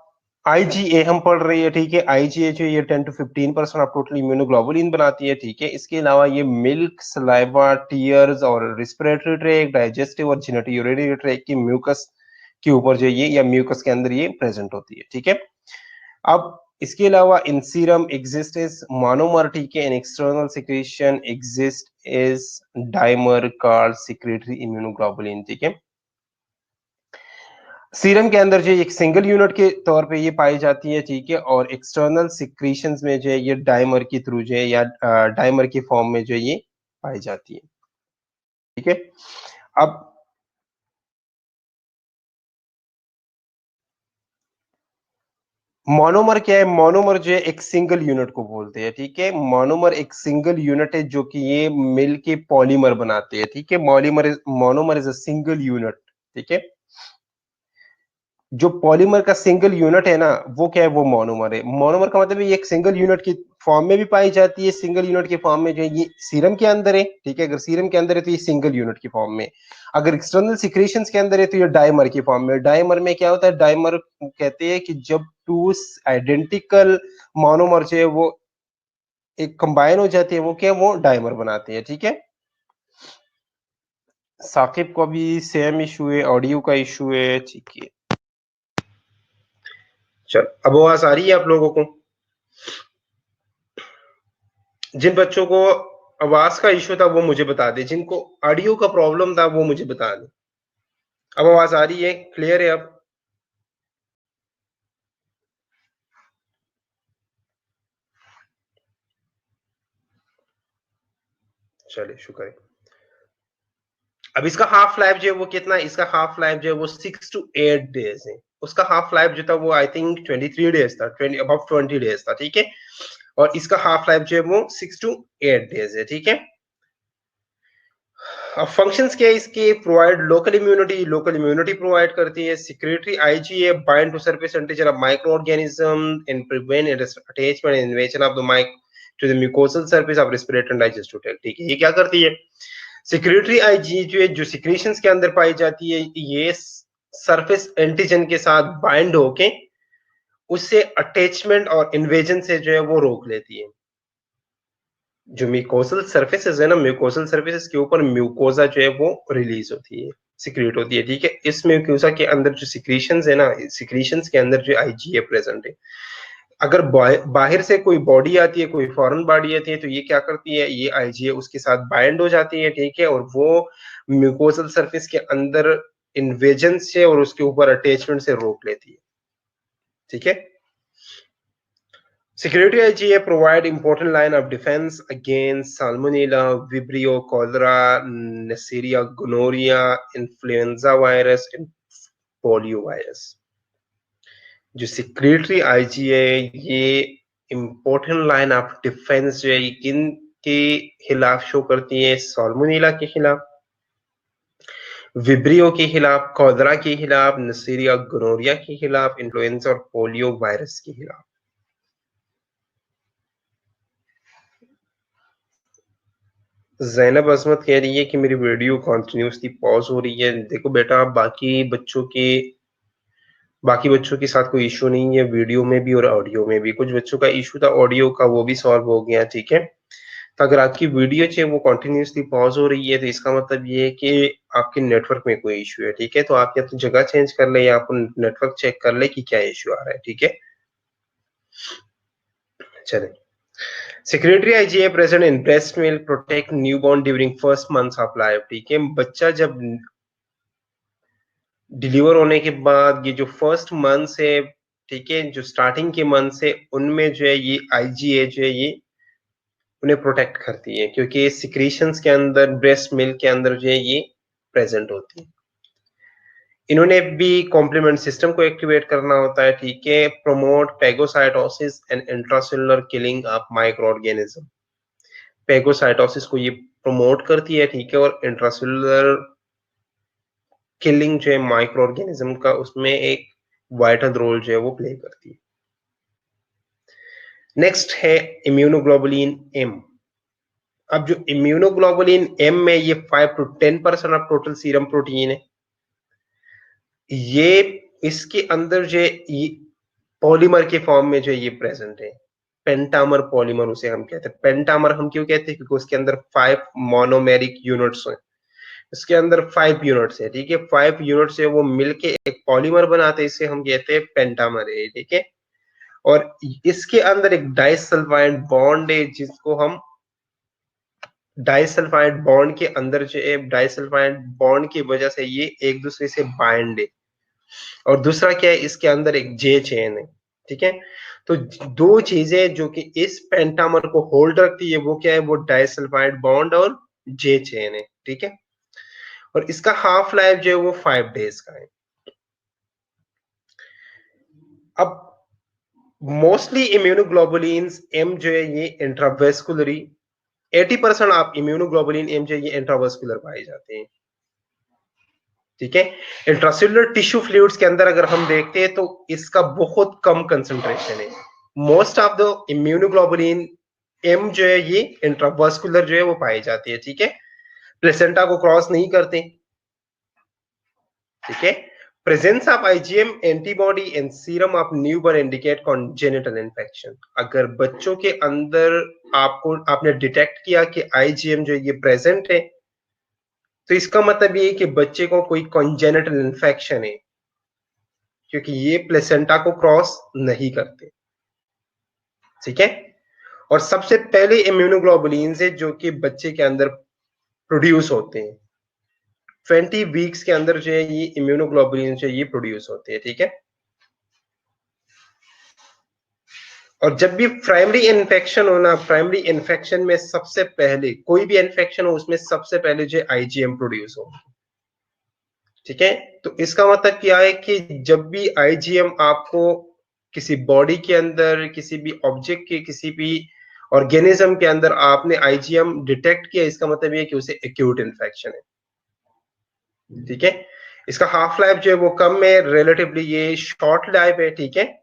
आईजीए हम पढ़ रही है, ठीक है, आईजीए जो ये 10 to 15% ऑफ टोटल इम्यूनोग्लोबुलिन बनाती है, ठीक है। इसके अलावा ये मिल्क, सलाइवा, टीयर्स और रिस्पिरेटरी ट्रैक्ट, डाइजेस्टिव और जेनिटल यूरिनरी ट्रैक्ट की म्यूकस के ऊपर जो ये या म्यूकस के अंदर ये प्रेजेंट होती है, ठीक है। अब इसके अलावा in serum exist is monomer, ठीक है, in external secretion exist is dimer called secretory immunoglobulin, ठीक है। सीरम के अंदर जो एक सिंगल यूनिट के तौर पे ये पाई जाती है, ठीक है, और एक्सटर्नल सिक्रीशंस में जो है ये डाइमर के थ्रू जो है या डाइमर की फॉर्म में जो ये पाई जाती है, ठीक है। अब मोनोमर क्या है? मोनोमर जो है एक सिंगल यूनिट को बोलते हैं, ठीक है। मोनोमर एक सिंगल यूनिट है जो कि ये मिल के पॉलीमर बनाते हैं, ठीक है। Monomer is a single unit, ठीक है। जो पॉलीमर का सिंगल यूनिट है ना, वो क्या है? वो मोनोमर है। मोनोमर का मतलब ये एक सिंगल यूनिट की फॉर्म में भी पाई जाती है, सिंगल यूनिट के फॉर्म में जो है ये सीरम के अंदर है, ठीक है। अगर सीरम के अंदर है तो ये सिंगल यूनिट की फॉर्म में, अगर एक्सटर्नल सिक्रीशंस के अंदर है तो ये डाइमर की फॉर्म में। डाइमर में क्या होता है? डाइमर कहते हैं कि जब टू आइडेंटिकल मोनोमर जो है वो एक कंबाइन हो जाते हैं, वो क्या है? वो डाइमर बनाते हैं, ठीक है। साकिब को भी सेम इशू है, ऑडियो का इशू है, ठीक है। चल, अब आवाज आ रही है आप लोगों को? जिन बच्चों को आवाज का इशू था वो मुझे बता दे, जिनको ऑडियो का प्रॉब्लम था वो मुझे बता दे। अब आवाज आ रही है? क्लियर है अब? चलिए, शुक्र है। अब इसका हाफ लाइफ जो है वो कितना है? इसका हाफ लाइफ जो है वो 6 to 8 डेज है। उसका हाफ लाइफ जो था वो आई थिंक 23 डेज था, 20 डेज था, ठीक है। और इसका हाफ लाइफ जो है वो 6 to 8 डेज है, ठीक है। अब फंक्शंस क्या है इसके? प्रोवाइड लोकल इम्यूनिटी प्रोवाइड करती है। Secretory IgA bind to surface antigen of micro organism and prevent attachment and invasion of the mic to the mucosal surface of respiratory and digestive tract, ठीक है। ये क्या करती है? सिक्रेटरी आईजी जो है, जो सिक्रीशंस के अंदर पाई जाती है, ये सरफेस एंटीजन के साथ बाइंड होके उससे अटैचमेंट और इन्वेजन से जो है वो रोक लेती है। जो म्यूकोसल सर्फेसेस है ना, म्यूकोसल सर्फेसेस के ऊपर म्यूकोजा जो है वो रिलीज होती है, सिक्रीट होती है, ठीक है। इस म्यूकोजा के अंदर जो सिक्रीशंस है ना, सिक्रीशंस के अंदर जो आईजीए प्रेजेंट है। अगर बाहर से कोई बॉडी आती है, कोई फॉरेन बॉडी आती है, तो ये क्या करती है? ये आईजीए उसके साथ बाइंड हो जाती है, ठीक है, और वो म्यूकोसल सरफेस के अंदर इन्वेजन से और उसके ऊपर अटैचमेंट से रोक लेती है, ठीक है। Security IgA provide important line of defense against Salmonella, Vibrio, cholera, Neisseria, gonorrhea, influenza virus and polio virus. जो सिक्रेटरी आईजी है, ये इंपॉर्टेंट लाइन ऑफ डिफेंस जो है किन के खिलाफ शो करती है? साल्मोनेला के खिलाफ, विब्रियो के खिलाफ, कॉलरा के खिलाफ, नसीरिया गोनोरिया के खिलाफ, इन्फ्लुएंजा और पोलियो वायरस के खिलाफ। ज़ैनब अज़मत कह रही है कि मेरी वीडियो कंटिन्यूअसली पॉज़ हो रही है। देखो बेटा, बाकी बच्चों के साथ कोई इश्यू नहीं है, वीडियो में भी और ऑडियो में भी। कुछ बच्चों का इश्यू था ऑडियो का, वो भी सॉल्व हो गया, ठीक है। तो अगर आपकी वीडियो जो है वो कंटिन्यूअसली पॉज़ हो रही है, तो इसका मतलब ये है कि आपके नेटवर्क में कोई इश्यू है, ठीक है। तो आप या तो जगह चेंज कर लें या आप नेटवर्क चेक कर लें कि क्या इश्यू आ रहा है, ठीक है। चलें। Secretory IgA present in breast milk protect newborn during first months of life, ठीक है। बच्चा जब डिलीवर होने के बाद ये जो फर्स्ट मंथ है, ठीक है, जो स्टार्टिंग के मंथ है, उनमें जो है ये आईजीए जो है ये उन्हें प्रोटेक्ट करती है, क्योंकि ये सिक्रीशंस के अंदर, ब्रेस्ट मिल्क के अंदर जो है ये प्रेजेंट होती है। इन्होंने भी कॉम्प्लीमेंट सिस्टम को एक्टिवेट करना होता है, ठीक है। Promote phagocytosis and intracellular killing of micro organism. Phagocytosis को ये प्रमोट करती है, ठीक है, और इंट्रासेलुलर किलिंग जो है माइक्रो ऑर्गेनिज्म का, उसमें एक वाइटल रोल जो है वो प्ले करती है। नेक्स्ट है इम्यूनोग्लोबुलिन एम। अब जो इम्यूनोग्लोबुलिन एम में ये 5 to 10% of total serum protein है। ये इसके अंदर जो पॉलीमर के फॉर्म में जो ये प्रेजेंट है, पेंटामर पॉलीमर उसे हम कहते हैं। पेंटामर हम क्यों कहते हैं? क्योंकि उसके अंदर 5 मोनोमेरिक यूनिट्स हैं। इसके अंदर 5 यूनिट्स है, ठीक है। 5 यूनिट्स है वो मिलके एक पॉलीमर बनाते हैं, इसे हम कहते हैं पेंटामर है, ठीक है। और इसके अंदर एक डाइसल्फाइड बॉन्ड है, जिसको हम डाइसल्फाइड बॉन्ड के अंदर जो है, डाइसल्फाइड बॉन्ड की वजह से ये एक दूसरे से बाइंड है। और दूसरा क्या है, इसके अंदर एक जे चेन है, ठीक है। तो दो चीजें जो कि इस पेंटामर को होल्ड रखती है, वो क्या है? वो डाइसल्फाइड बॉन्ड और जे चेन है, ठीक है। और इसका हाफ लाइफ जो है वो 5 डेज का है। अब मोस्टली इम्यूनोग्लोबुलिन्स एम जो है ये इंट्रावेस्कुलरी, 80% आप इम्यूनोग्लोबुलिन एम जो है ये इंट्रावेस्कुलर पाए जाते हैं, ठीक है। इंट्रासेलुलर टिश्यू फ्लूइड्स के अंदर अगर हम देखते हैं तो इसका बहुत कम कंसंट्रेशन है। Most of the immunoglobulin M जो है ये इंट्रावेस्कुलर जो है वो पाई जाती है, ठीक है। प्लेसेंटा को क्रॉस नहीं करते, ठीक है। Presence of IgM antibody in serum of newborn indicate congenital infection. अगर बच्चों के अंदर आपने डिटेक्ट किया कि आईजीएम जो ये प्रेजेंट है, तो इसका मतलब ये है कि बच्चे को कोई कॉन्जेनिटल इन्फेक्शन है, क्योंकि ये प्लेसेंटा को क्रॉस नहीं करते, ठीक है। और सबसे पहले इम्यूनोग्लोबुलिन्स है जो कि बच्चे के अंदर प्रोड्यूस होते हैं। 20 वीक्स के अंदर जो है ये इम्यूनोग्लोबुलिन जो ये प्रोड्यूस होते हैं, ठीक है। और जब भी प्राइमरी इन्फेक्शन होना, प्राइमरी इन्फेक्शन में सबसे पहले कोई भी इन्फेक्शन हो उसमें सबसे पहले जो आईजीएम प्रोड्यूस हो, ठीक है। तो इसका मतलब क्या है कि जब भी आईजीएम आपको किसी बॉडी के अंदर, किसी भी ऑब्जेक्ट के, किसी भी ऑर्गेनिज्म के अंदर आपने आईजीएम डिटेक्ट किया, इसका मतलब ये है कि उसे एक्यूट इन्फेक्शन है, ठीक है। इसका हाफ लाइफ जो है वो कम है, रिलेटिवली ये शॉर्ट लाइफ है, ठीक है।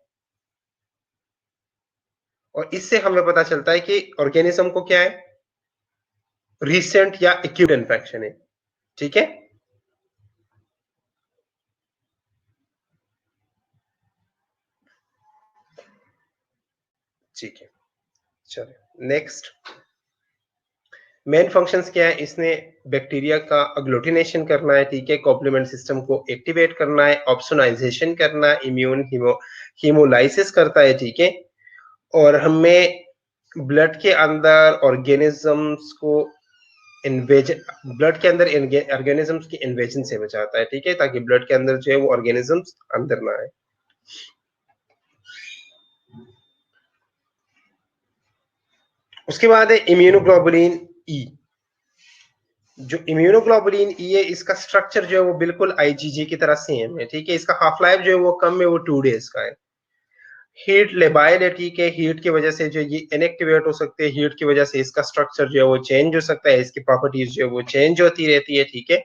और इससे हमें पता चलता है कि ऑर्गेनिज्म को क्या है, रिसेंट या एक्यूट इन्फेक्शन है, ठीक है। ठीक है, चलिए नेक्स्ट। मेन फंक्शंस क्या है? इसने बैक्टीरिया का अग्लूटिनेशन करना है, ठीक है। कॉम्प्लीमेंट सिस्टम को एक्टिवेट करना है, ऑप्सोनाइजेशन करना है, इम्यून हीमोलाइसिस करता है, ठीक है। और हमें ब्लड के अंदर ऑर्गेनिजम्स को ब्लड के अंदर ऑर्गेनिजम्स की इन्वेजन से बचाता है, ठीक है, ताकि ब्लड के अंदर जो है वो ऑर्गेनिजम्स अंदर ना आए। उसके बाद है इम्यूनोग्लोबुलिन ई। जो इम्यूनोग्लोबुलिन ई है, इसका स्ट्रक्चर जो है वो बिल्कुल आईजीजी की तरह सेम है, ठीक है। इसका हाफ लाइफ जो है वो कम है, वो 2 डेज का है। हीट लेबाइल है, ठीक है। हीट की वजह से जो ये इनएक्टिवेट हो सकते हैं, हीट की वजह से इसका स्ट्रक्चर जो है वो चेंज हो सकता है, इसकी प्रॉपर्टीज जो है वो चेंज होती रहती है, ठीक है।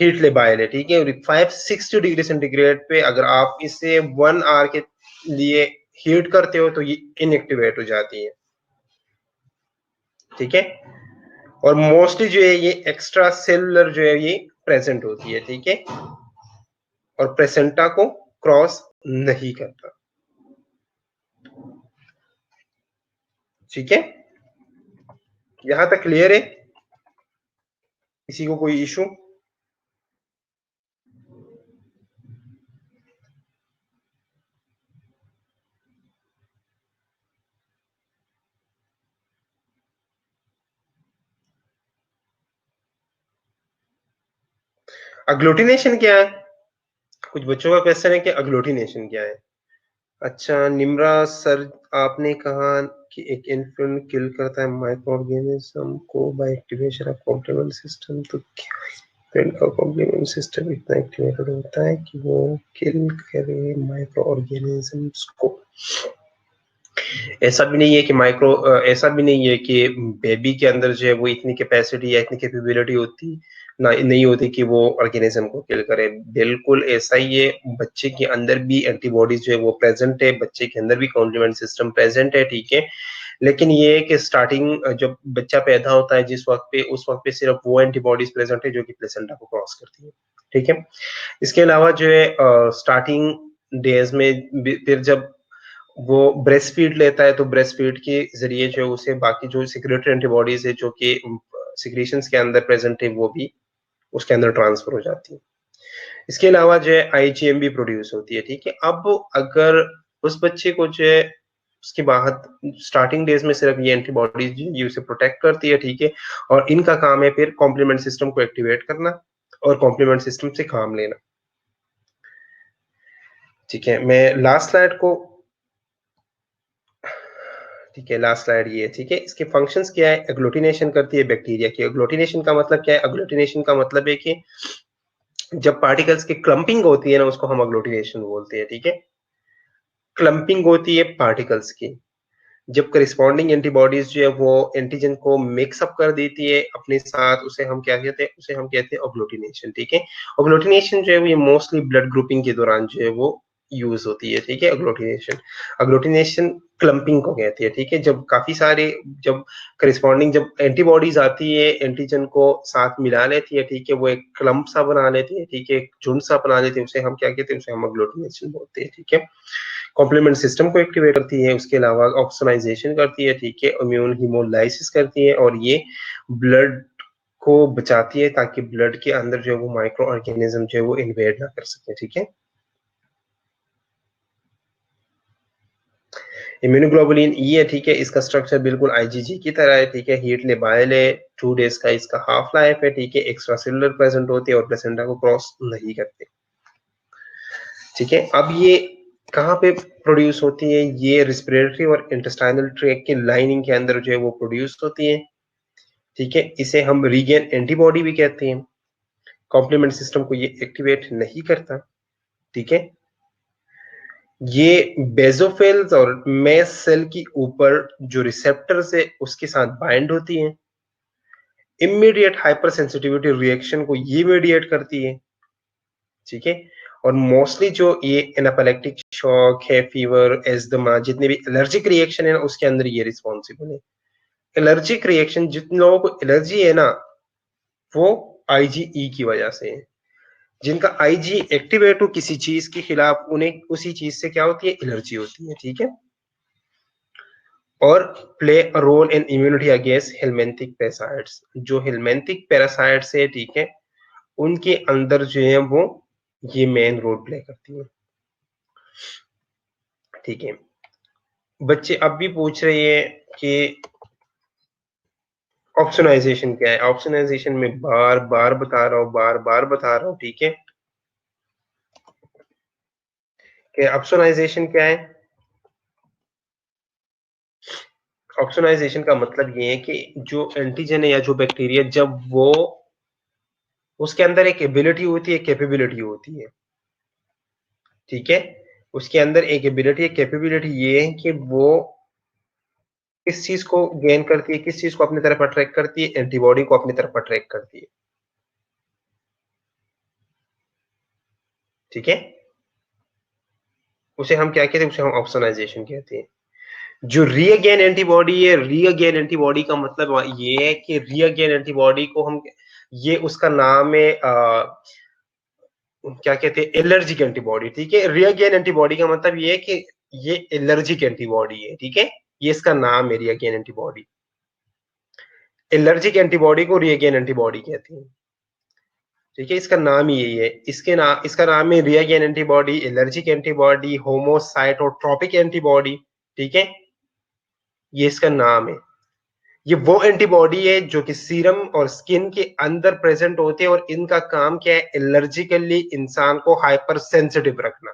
हीट लेबाइल है, ठीक है। 560 डिग्री सेंटीग्रेड पे अगर आप इसे 1 आवर के लिए हीट करते हो तो ये इनएक्टिवेट हो जाती है, ठीक है। और मोस्टली जो है ये एक्स्ट्रा सेलुलर जो है ये प्रेजेंट होती है, ठीक है। और प्लेसेंटा को क्रॉस नहीं करता, ठीक है। यहां तक क्लियर है? किसी को कोई इशू? अग्लूटिनेशन क्या है? कुछ बच्चों का क्वेश्चन है कि अग्लूटिनेशन क्या है। अच्छा निम्रा सर, आपने कहा कि एक इन्फ्लुएंस किल करता है माइक्रो ऑर्गेनिज्म को by activation of complement system. तो क्या फ्रेंड का कॉम्प्लीमेंट सिस्टम इतना एक्टिवेटेड होता है कि वो किल करे माइक्रो ऑर्गेनिजम्स को? ऐसा भी नहीं है कि ऐसा भी नहीं है कि बेबी के अंदर जो है वो इतनी कैपेसिटी या इतनी कैपेबिलिटी होती नहीं होती कि वो ऑर्गेनिज्म को किल करे। बिल्कुल ऐसा ही है, बच्चे के अंदर भी एंटीबॉडीज जो है वो प्रेजेंट है, बच्चे के अंदर भी कॉम्प्लीमेंट सिस्टम प्रेजेंट है, ठीक है। लेकिन ये है कि स्टार्टिंग जब बच्चा पैदा होता है जिस वक्त पे, उस वक्त पे सिर्फ वो एंटीबॉडीज प्रेजेंट है जो कि प्लेसेंटा को क्रॉस करती है, ठीक है। इसके अलावा जो है स्टार्टिंग डेज में फिर जब वो ब्रेस्ट फीड लेता है तो ब्रेस्ट फीड के जरिए जो है उसे बाकी जो सिक्रेटरी एंटीबॉडीज है जो कि सिक्रीशंस के अंदर प्रेजेंट है वो भी उसके अंदर ट्रांसफर हो जाती है। इसके अलावा जो है आईजीएम भी प्रोड्यूस होती है, ठीक है। अब अगर उस बच्चे को जो है उसके बाद स्टार्टिंग डेज में सिर्फ ये एंटीबॉडीज ये उसे प्रोटेक्ट करती है, ठीक है। और इनका काम है फिर कॉम्प्लीमेंट सिस्टम को एक्टिवेट करना और कॉम्प्लीमेंट सिस्टम से काम लेना, ठीक है। मैं लास्ट स्लाइड को, ठीक है, लास्ट स्लाइड ये है, ठीक है। इसके फंक्शंस क्या है? एग्लूटिनेशन करती है बैक्टीरिया की। एग्लूटिनेशन का मतलब क्या है? एग्लूटिनेशन का मतलब है कि जब पार्टिकल्स की क्लंपिंग होती है ना, उसको हम एग्लूटिनेशन बोलते हैं, ठीक है। क्लंपिंग होती है पार्टिकल्स की, जब करिस्पॉन्डिंग एंटीबॉडीज जो है वो एंटीजन को मिक्स अप कर देती है अपने साथ, उसे हम क्या कहते हैं? उसे हम कहते हैं एग्लूटिनेशन, ठीक है। एग्लूटिनेशन जो है वो ये मोस्टली ब्लड ग्रुपिंग के दौरान जो है वो यूज होती है, ठीक है। एग्लूटिनेशन, एग्लूटिनेशन क्लंपिंग को कहती है, ठीक है। जब काफी सारे, जब करिस्पॉन्डिंग, जब एंटीबॉडीज आती है एंटीजन को साथ मिला लेती है, ठीक है, वो एक क्लम्प सा बना लेती है, ठीक है, एक झुंड सा बना लेती है, उसे हम क्या कहते हैं? उसे हम एग्लूटिनेशन बोलते हैं, ठीक है। कॉम्प्लीमेंट सिस्टम को एक्टिवेट करती है, उसके अलावा ऑक्सीजनाइजेशन करती है, ठीक है, इम्यून हीमोलाइसिस करती है, और ये ब्लड को बचाती है ताकि ब्लड के अंदर जो है वो माइक्रो ऑर्गेनिज्म जो है वो इन्वेड ना कर सके, ठीक है। इम्यूनोग्लोबुलिन ई है, ठीक है, इसका स्ट्रक्चर बिल्कुल आईजीजी की तरह है, ठीक है। हीट लेबाइल है, 2 डेज का इसका हाफ लाइफ है, ठीक है। एक्स्ट्रा सेलुलर प्रेजेंट होती है और प्लेसेंटा को क्रॉस नहीं करते, ठीक है। अब ये कहाँ पे प्रोड्यूस होती है? ये रिस्पिरेटरी और इंटेस्टाइनल ट्रैक्ट की लाइनिंग के अंदर जो है वो प्रोड्यूस होती है, ठीक है। इसे हम रीगेन एंटीबॉडी भी कहते हैं। कॉम्प्लीमेंट सिस्टम को ये एक्टिवेट नहीं करता, ठीक है। ये बेजोफिल्स और मेस सेल की ऊपर जो रिसेप्टर्स है उसके साथ बाइंड होती है। इमीडिएट हाइपर सेंसिटिविटी रिएक्शन को ये मीडिएट करती है, ठीक है। और मोस्टली जो ये एनाफिलेक्टिक शॉक है, फीवर, एस्थमा, जितने भी एलर्जिक रिएक्शन है ना, उसके अंदर ये रिस्पॉन्सिबल है। एलर्जिक रिएक्शन, जिन लोगों को एलर्जी है ना, वो आईजीई की वजह से है। जिनका आईजी एक्टिवेट हो किसी चीज के खिलाफ, उन्हें उसी चीज से क्या होती है? एलर्जी होती है, ठीक है। और play a role in immunity against helminthic parasites, जो हेलमेंथिक पैरासाइट्स है, ठीक है, उनके अंदर जो है वो ये मेन रोल प्ले करती है, ठीक है। बच्चे अब भी पूछ रहे हैं कि ऑप्शनाइजेशन क्या है? ऑप्शनाइजेशन में बार बार बता रहा हूँ, बार बार बता रहा हूँ, ठीक है, कि ऑप्शनाइजेशन क्या है? ऑप्शनाइजेशन का मतलब ये है कि जो एंटीजन है या जो बैक्टीरिया, जब वो, उसके अंदर एक एबिलिटी होती है, कैपेबिलिटी होती है, ठीक है। उसके अंदर एक एबिलिटी है, कैपेबिलिटी ये है कि वो किस चीज को गेन करती है, किस चीज को अपनी तरफ अट्रैक्ट करती है? एंटीबॉडी को अपनी तरफ अट्रैक्ट करती है, ठीक है। उसे हम क्या कहते हैं? उसे हम ऑप्शनाइजेशन कहते हैं। जो रीअगेन एंटीबॉडी है, रीअगेन एंटीबॉडी का मतलब ये है कि रीअगेन एंटीबॉडी को हम, ये उसका नाम है क्या कहते हैं? एलर्जिक एंटीबॉडी, ठीक है। रिअगेन एंटीबॉडी का मतलब ये है कि ये एलर्जिक एंटीबॉडी है, ठीक है। ये इसका नाम है रिअगेन एंटीबॉडी। एलर्जिक एंटीबॉडी को रिअगेन एंटीबॉडी कहते हैं, ठीक है। इसका नाम ही यही है, इसका नाम है रिअगेन एंटीबॉडी, एलर्जिक एंटीबॉडी, होमोसाइटोट्रोपिक एंटीबॉडी, ठीक है। ये इसका नाम है। ये वो एंटीबॉडी है जो कि सीरम और स्किन के अंदर प्रेजेंट होते हैं, और इनका काम क्या है? एलर्जिकली इंसान को हाइपर सेंसिटिव रखना,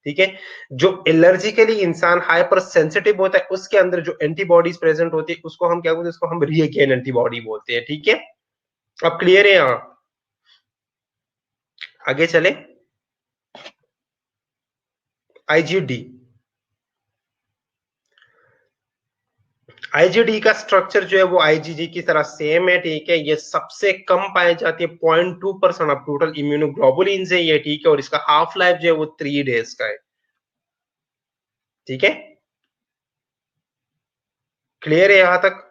ठीक है। जो एलर्जिकली इंसान हाइपर सेंसिटिव होता है, उसके अंदर जो एंटीबॉडीज प्रेजेंट होती है उसको हम क्या बोलते हैं? उसको हम रिअगेन एंटीबॉडी बोलते हैं, ठीक है। अब क्लियर है यहां? आगे चले। आईजीडी, आईजीडी का स्ट्रक्चर जो है वो आईजीजी की तरह सेम है, ठीक है। ये सबसे कम पाई जाती है, 0.2% ऑफ टोटल इम्यूनोग्लोबुलिन है ये, ठीक है। और इसका हाफ लाइफ जो है वो 3 days का है, ठीक है। क्लियर है यहां तक?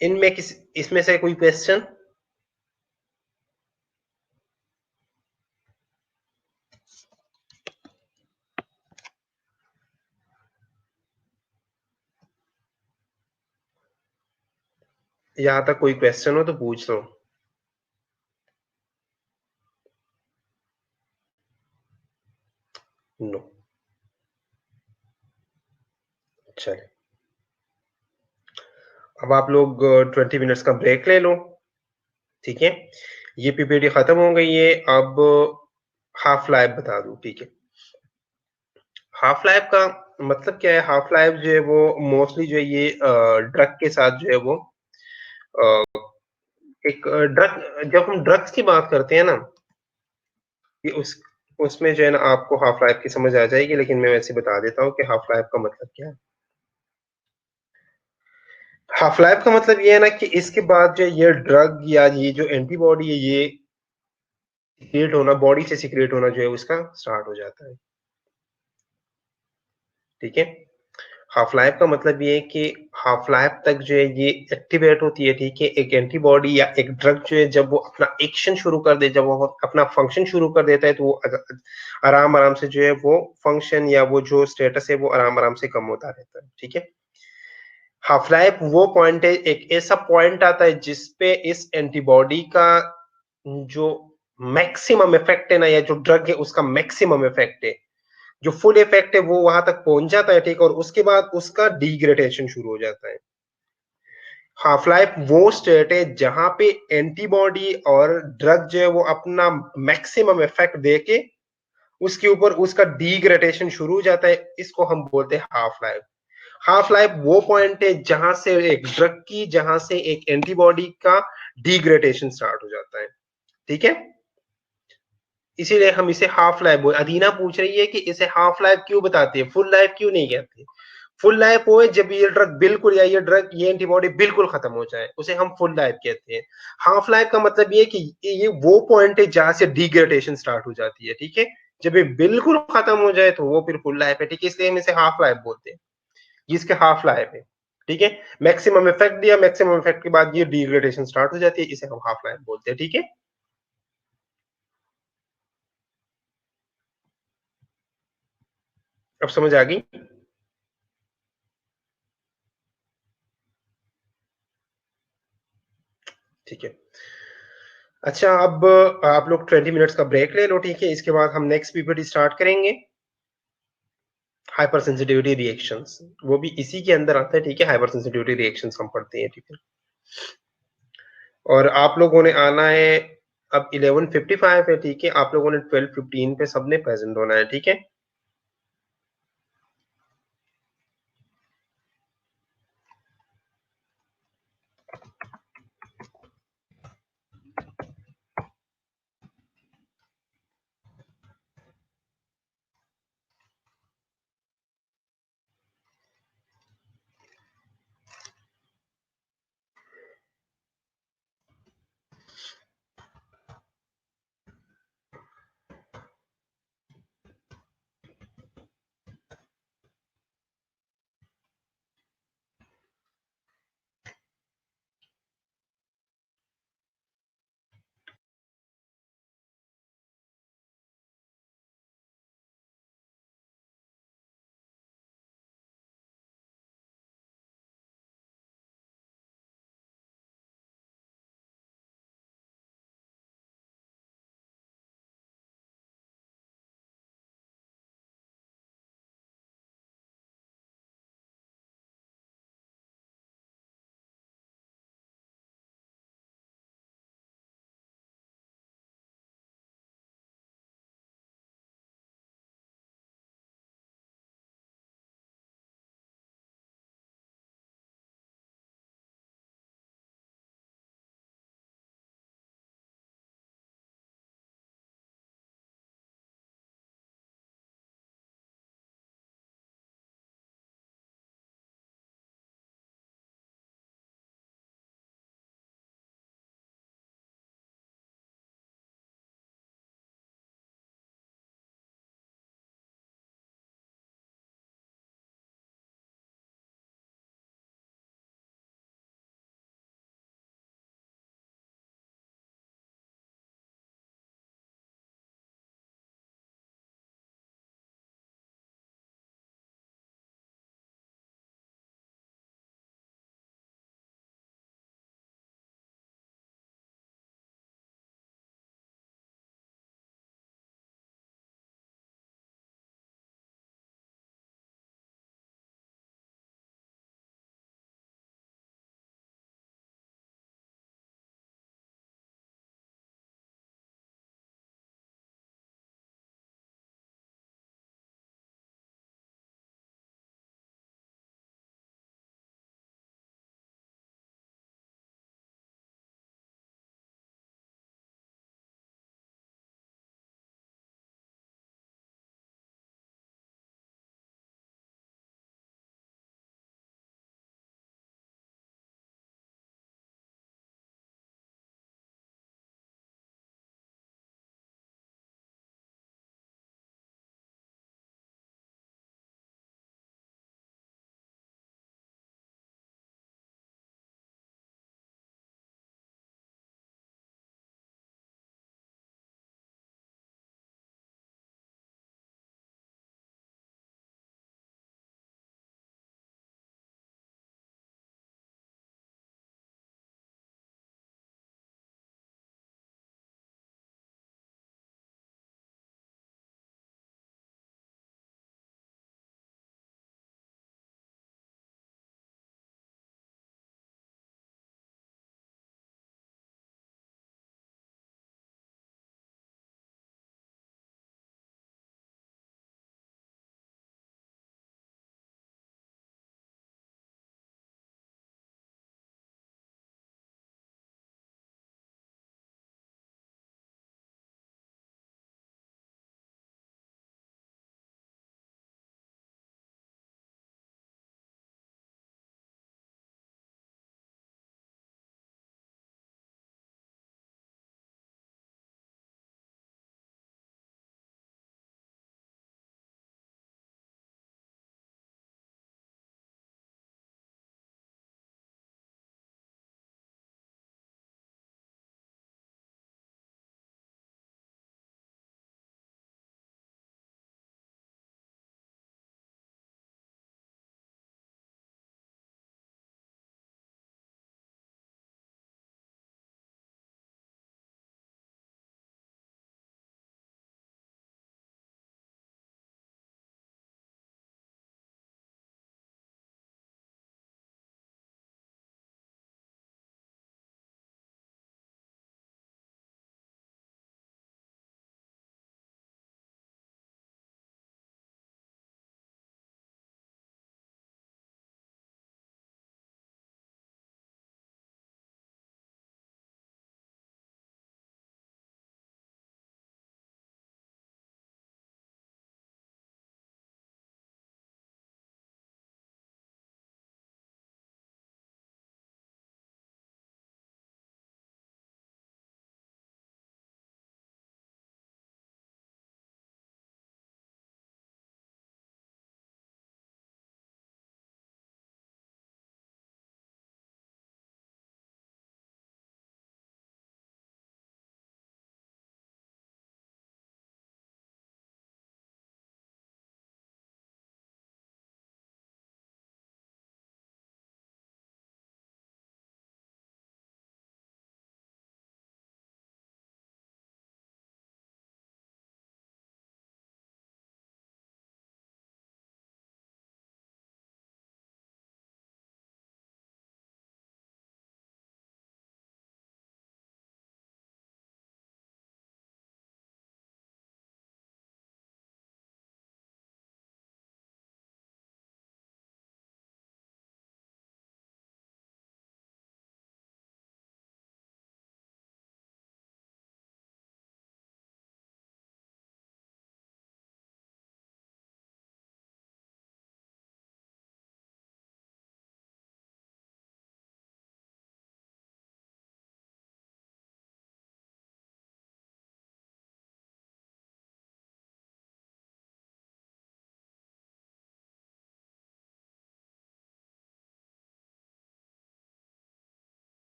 इनमें किस इसमें से कोई क्वेश्चन? यहां तक कोई क्वेश्चन हो तो पूछ लो। नो। चले, अब आप लोग 20 मिनट्स का ब्रेक ले लो, ठीक है। ये पीपीटी खत्म हो गई है। अब हाफ लाइफ बता दूं, ठीक है। हाफ लाइफ का मतलब क्या है? हाफ लाइफ जो है वो मोस्टली जो है ये ड्रग के साथ जो है वो एक ड्रग, जब हम ड्रग्स की बात करते हैं ना, ये उसमें जो है ना आपको हाफ लाइफ की समझ आ जाएगी, लेकिन मैं वैसे बता देता हूँ कि हाफ लाइफ का मतलब क्या है। हाफ लाइफ का मतलब ये है ना कि इसके बाद जो ये ड्रग या ये जो एंटीबॉडी है ये सीक्रेट होना, बॉडी से सीक्रेट होना जो है उसका स्टार्ट हो जाता है, ठीक है। हाफ लाइफ का मतलब ये है कि हाफ लाइफ तक जो है ये एक्टिवेट होती है, ठीक है। एक एंटीबॉडी या एक ड्रग जो है जब वो अपना एक्शन शुरू कर दे, जब वो अपना फंक्शन शुरू कर देता है, तो वो आराम आराम से जो है वो फंक्शन या वो जो स्टेटस है वो आराम आराम से कम होता रहता है, ठीक है। हाफ लाइफ वो पॉइंट है, एक ऐसा पॉइंट आता है जिसपे इस एंटीबॉडी का जो मैक्सिमम इफेक्ट है ना, या जो ड्रग है उसका मैक्सिमम इफेक्ट है, जो फुल इफेक्ट है वो वहां तक पहुंच जाता है, ठीक। और उसके बाद उसका डिग्रेडेशन शुरू हो जाता है। हाफ लाइफ वो स्टेट है जहां पे एंटीबॉडी और ड्रग जो है वो अपना मैक्सिमम इफेक्ट देके उसके ऊपर उसका डिग्रेडेशन शुरू हो जाता है, इसको हम बोलते हैं हाफ लाइफ। हाफ लाइफ वो पॉइंट है जहां से एक ड्रग की, जहां से एक एंटीबॉडी का डिग्रेडेशन स्टार्ट हो जाता है, ठीक है। इसीलिए हम इसे हाफ लाइफ बोल। अदीना पूछ रही है कि इसे हाफ लाइफ क्यों बताते हैं, फुल लाइफ क्यों नहीं कहते? फुल लाइफ वो है जब ये ड्रग बिल्कुल, या ये ड्रग, ये एंटीबॉडी बिल्कुल खत्म हो जाए, उसे हम फुल लाइफ कहते हैं। हाफ लाइफ का मतलब ये कि ये वो पॉइंट है जहां से डिग्रेडेशन स्टार्ट हो जाती है, ठीक है। जब ये बिल्कुल खत्म हो जाए तो वो फिर फुल लाइफ है, ठीक है। इसलिए हम इसे हाफ लाइफ बोलते हैं, जिसके हाफ लाइफ है, ठीक है। मैक्सिमम इफेक्ट दिया, मैक्सिमम इफेक्ट के बाद ये डिग्रेडेशन स्टार्ट हो जाती है, इसे हम हाफ लाइफ बोलते हैं, ठीक है। अब समझ आ गई? ठीक है। अच्छा, अब आप लोग 20 मिनट्स का ब्रेक ले लो, ठीक है। इसके बाद हम नेक्स्ट पीपीटी स्टार्ट करेंगे, हाइपर सेंसिटिविटी रिएक्शंस। वो भी इसी के अंदर आता है, ठीक है। हाइपर सेंसिटिविटी रिएक्शंस हम पढ़ते हैं, ठीक है। और आप लोगों ने आना है, अब 11:55 है, ठीक है। आप लोगों ने 12:15 पे सबने प्रेजेंट होना है, ठीक है।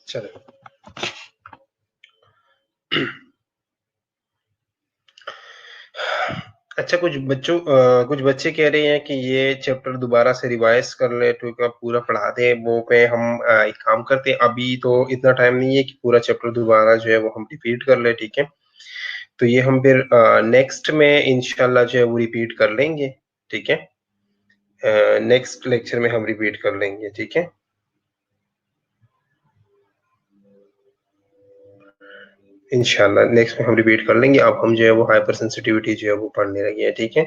चलो, अच्छा कुछ बच्चे कह रहे हैं कि ये चैप्टर दोबारा से रिवाइज कर ले, तो क्या पूरा पढ़ा दे वो पे। हम एक काम करते हैं, अभी तो इतना टाइम नहीं है कि पूरा चैप्टर दोबारा जो है वो हम रिपीट कर ले, ठीक है। तो ये हम फिर नेक्स्ट में इंशाल्लाह जो है वो रिपीट कर लेंगे, ठीक है। नेक्स्ट लेक्चर में हम रिपीट कर लेंगे, ठीक है। इंशाल्लाह नेक्स्ट में हम रिपीट कर लेंगे। अब हम जो है वो हाइपर सेंसिटिविटी जो है वो पढ़ने लगे हैं, ठीक है।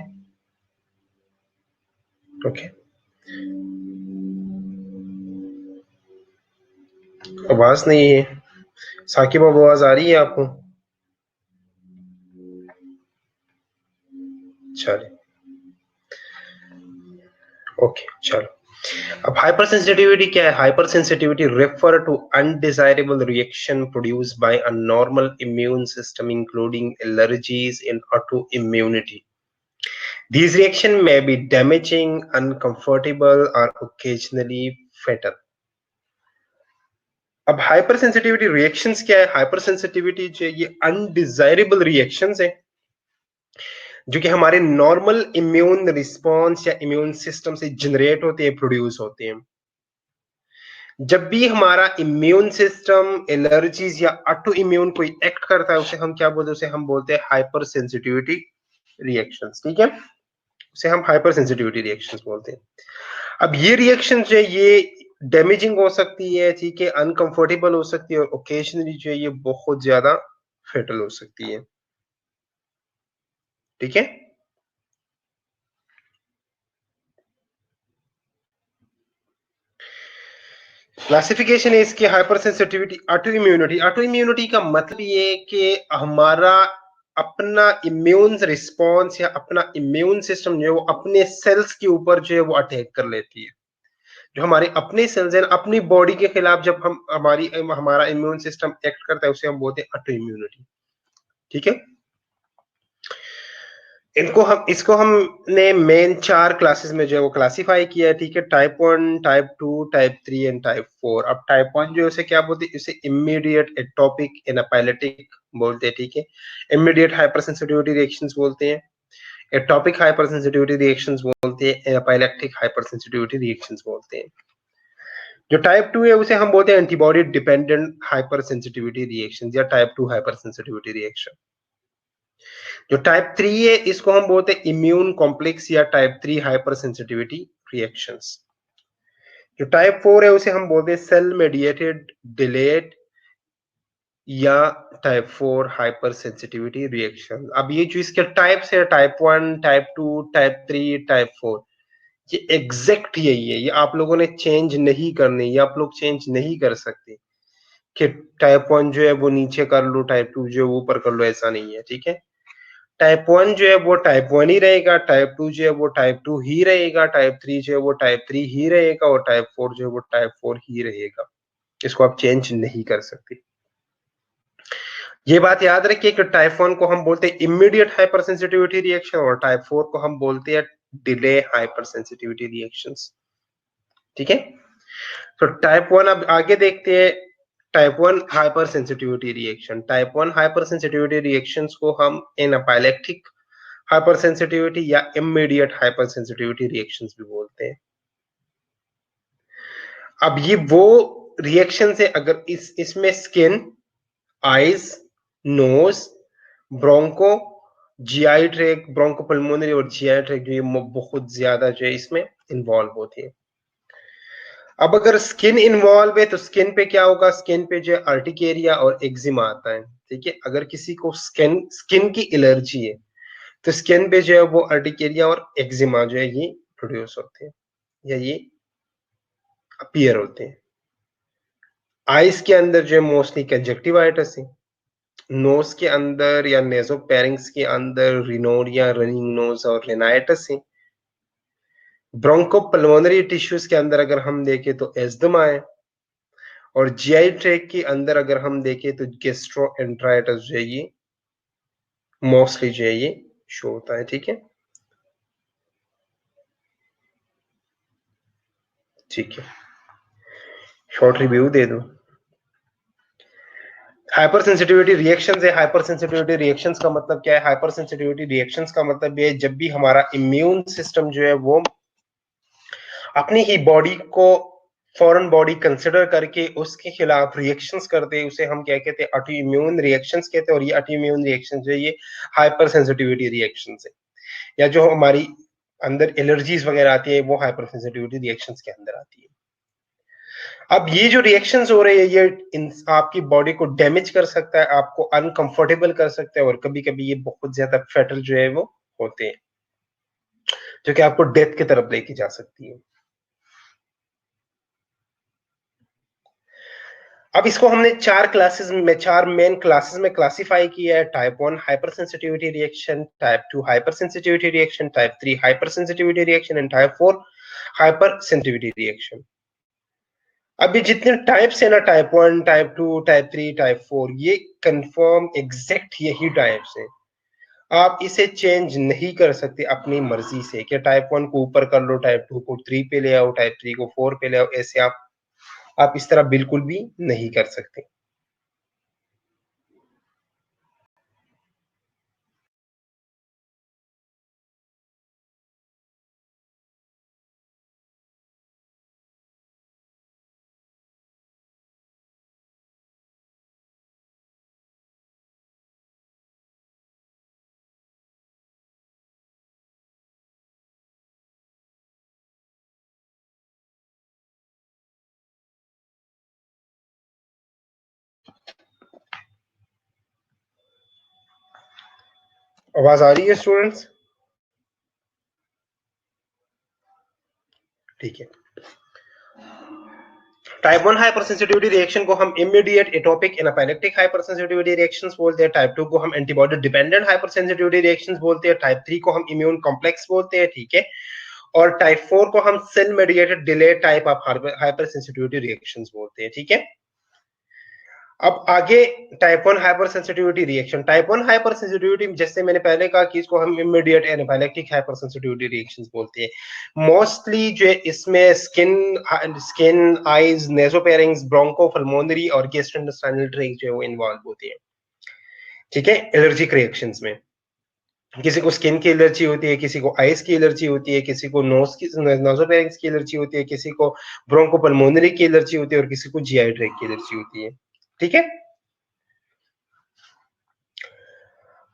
ओके, आवाज नहीं है साकिब, अब आवाज आ रही है आपको? चलिए, ओके, चलो। अब हाइपर सेंसिटिविटी क्या है? Hyper sensitivity refer to undesirable reaction produced by a normal immune system including allergies in auto immunity. These reactions may be damaging, uncomfortable, or occasionally fatal. अब हाइपर सेंसिटिविटी रिएक्शंस क्या है? हाइपर सेंसिटिविटी जो ये अनडिजायरेबल रिएक्शंस है जो कि हमारे नॉर्मल इम्यून रिस्पॉन्स या इम्यून सिस्टम से जनरेट होते हैं, प्रोड्यूस होते हैं। जब भी हमारा इम्यून सिस्टम एलर्जीज या ऑटो इम्यून कोई एक्ट करता है, उसे हम क्या बोलते हैं? उसे हम बोलते हैं हाइपर सेंसिटिविटी रिएक्शंस, ठीक है। उसे हम हाइपर सेंसिटिविटी रिएक्शंस बोलते हैं। अब ये रिएक्शन जो है ये डैमेजिंग हो सकती है, ठीक है, अनकंफर्टेबल हो सकती है, और ओकेजनली जो है ये बहुत ज्यादा फेटल हो सकती है, ठीक है। क्लासिफिकेशन है इसकी hyper sensitivity auto immunity. Auto immunity का मतलब ये है कि हमारा अपना इम्यून रिस्पॉन्स या अपना इम्यून सिस्टम जो है वो अपने सेल्स के ऊपर जो है वो अटैक कर लेती है। जो हमारे अपने सेल्स हैं, अपनी बॉडी के खिलाफ जब हम हमारा इम्यून सिस्टम एक्ट करता है, उसे हम बोलते हैं ऑटो इम्यूनिटी, ठीक है। इसको हमने मेन 4 क्लासेस में जो है वो क्लासिफाई किया है, ठीक है। Type 1, type 2, type 3 and type 4। अब टाइप 1 जो है उसे क्या बोलते हैं? इसे इमीडिएट एटोपिक एनाफाइलेटिक बोलते हैं, ठीक है। इमीडिएट हाइपर सेंसिटिविटी रिएक्शंस बोलते हैं, एटोपिक हाइपर सेंसिटिविटी रिएक्शंस बोलते हैं, एनाफाइलेक्टिक हाइपर सेंसिटिविटी रिएक्शंस बोलते हैं। जो टाइप 2 है उसे हम बोलते हैं antibody dependent hyper sensitivity reaction या टाइप 2 हाइपर सेंसिटिविटी रिएक्शन। जो टाइप 3 है इसको हम बोलते हैं इम्यून कॉम्प्लेक्स या टाइप 3 हाइपर सेंसिटिविटी रिएक्शंस। जो टाइप 4 है उसे हम बोलते हैं सेल मेडिएटेड डिलेड या टाइप 4 हाइपर सेंसिटिविटी रिएक्शन। अब ये जो इसके टाइप्स है, टाइप 1, टाइप 2, टाइप 3, टाइप 4, ये एग्जैक्ट यही है। ये आप लोगों ने चेंज नहीं करनी, ये आप लोग चेंज नहीं कर सकते कि टाइप 1 जो है वो नीचे कर लो, टाइप 2 जो है वो ऊपर कर लो, ऐसा नहीं है, ठीक है। टाइप 1 जो है वो टाइप 1 ही रहेगा, टाइप 2 जो है वो टाइप 2 ही रहेगा, टाइप 3 जो है वो टाइप 3 ही रहेगा, और टाइप 4 जो है वो टाइप 4 ही रहेगा। इसको आप चेंज नहीं कर सकते। ये बात याद रखिए कि टाइप 1 को हम बोलते हैं इमीडिएट हाइपर सेंसिटिविटी रिएक्शन, और टाइप 4 को हम बोलते हैं डिले हाइपर सेंसिटिविटी रिएक्शंस, ठीक है। तो टाइप 1 अब आगे देखते हैं। Type 1 hyper sensitivity reaction, type 1 hyper sensitivity reactions को हम एनाफाइलेक्टिक हाइपर सेंसिटिविटी या इमीडिएट हाइपर सेंसिटिविटी रिएक्शंस भी बोलते हैं। अब ये वो रिएक्शन है, अगर इसमें skin, eyes, nose, broncho, GI track, bronchopulmonary और जीआई ट्रैक जो ये बहुत ज्यादा जो है इसमें इन्वॉल्व होती है। अब अगर स्किन इन्वॉल्व है तो स्किन पे क्या होगा? स्किन पे जो है अर्टिकेरिया और एक्जिमा आता है, ठीक है। अगर किसी को स्किन स्किन की एलर्जी है तो स्किन पे जो है वो अर्टिकेरिया और एक्जिमा जो है ये प्रोड्यूस होते हैं या ये अपीयर होते हैं। आइस के अंदर जो है मोस्टली कंजक्टिवाइटिस है, नोज के अंदर या नेसोफेरिंक्स के अंदर रिनोरिया, रनिंग नोज और रिनाइटिस है। ब्रोंकोपल्मोनरी टिश्यूज के अंदर अगर हम देखें तो एस्थमा है, और जीआई ट्रैक के अंदर अगर हम देखें तो गैस्ट्रोएंटेराइटिस जो है ये मोस्टली जो है ये शो होता है। ठीक है, ठीक है, शॉर्ट रिव्यू दे दो। हाइपर सेंसिटिविटी रिएक्शंस है। हाइपर सेंसिटिविटी रिएक्शंस का मतलब क्या है? हाइपर सेंसिटिविटी रिएक्शंस का मतलब ये है जब भी हमारा इम्यून सिस्टम जो है वो अपनी ही बॉडी को फॉरेन बॉडी कंसिडर करके उसके खिलाफ रिएक्शंस करते हैं, उसे हम क्या कहते हैं? ऑटो इम्यून रिएक्शंस कहते हैं। और ये ऑटो इम्यून रिएक्शंस जो है ये हाइपर सेंसिटिविटी रिएक्शंस है, या जो हमारी अंदर एलर्जीज वगैरह आती है वो हाइपर सेंसिटिविटी रिएक्शंस के अंदर आती है। अब ये जो रिएक्शंस हो रहे हैं ये आपकी बॉडी को डैमेज कर सकता है, आपको अनकंफर्टेबल कर सकता है, और कभी कभी ये बहुत ज्यादा फैटल जो है वो होते हैं, जो कि आपको डेथ की तरफ लेके जा सकती है। अब इसको हमने चार मेन क्लासेस में क्लासिफाई किया है। Type 1 hyper sensitivity reaction, type 2 hyper sensitivity reaction, type 3 hyper sensitivity reaction and type 4 hyper sensitivity reaction. अब ये जितने टाइप्स है ना, टाइप 1, टाइप 2, टाइप 3, टाइप 4, ये कंफर्म एग्जैक्ट यही टाइप्स हैं। आप इसे चेंज नहीं कर सकते अपनी मर्जी से कि टाइप 1 को ऊपर कर लो, टाइप 2 को 3 पे ले आओ, टाइप 3 को 4 पे ले आओ। ऐसे आप इस तरह बिल्कुल भी नहीं कर सकते। आवाज आ रही है स्टूडेंट्स? ठीक है। टाइप 1 हाइपर सेंसिटिविटी रिएक्शन को हम immediate atopic anaphylactic hyper sensitivity reactions बोलते हैं। टाइप 2 को हम antibody dependent hyper sensitivity reactions बोलते हैं। टाइप 3 को हम इम्यून कॉम्प्लेक्स बोलते हैं। ठीक है, और टाइप 4 को हम cell mediated delay type of hyper sensitivity reactions बोलते हैं। ठीक है, अब आगे type 1 hyper sensitivity reaction. Type 1 hyper sensitivity, जैसे मैंने पहले कहा कि इसको हम immediate anaphylactic hyper sensitivity reactions बोलते हैं। मोस्टली जो है इसमें स्किन आईज, नेसोफेरिंक्स, ब्रोंकोपल्मोनरी और गैस्ट्रोइंटेस्टाइनल ट्रैक्ट जो है वो इन्वॉल्व होते हैं। ठीक है, एलर्जिक रिएक्शंस में किसी को स्किन की एलर्जी होती है, किसी को आइज की एलर्जी होती है, किसी को नोजोफेरिंक्स की एलर्जी होती है, किसी को ब्रोंकोपल्मोनरी की एलर्जी होती है, और किसी को जीआई ट्रैक्ट की एलर्जी होती है। ठीक है,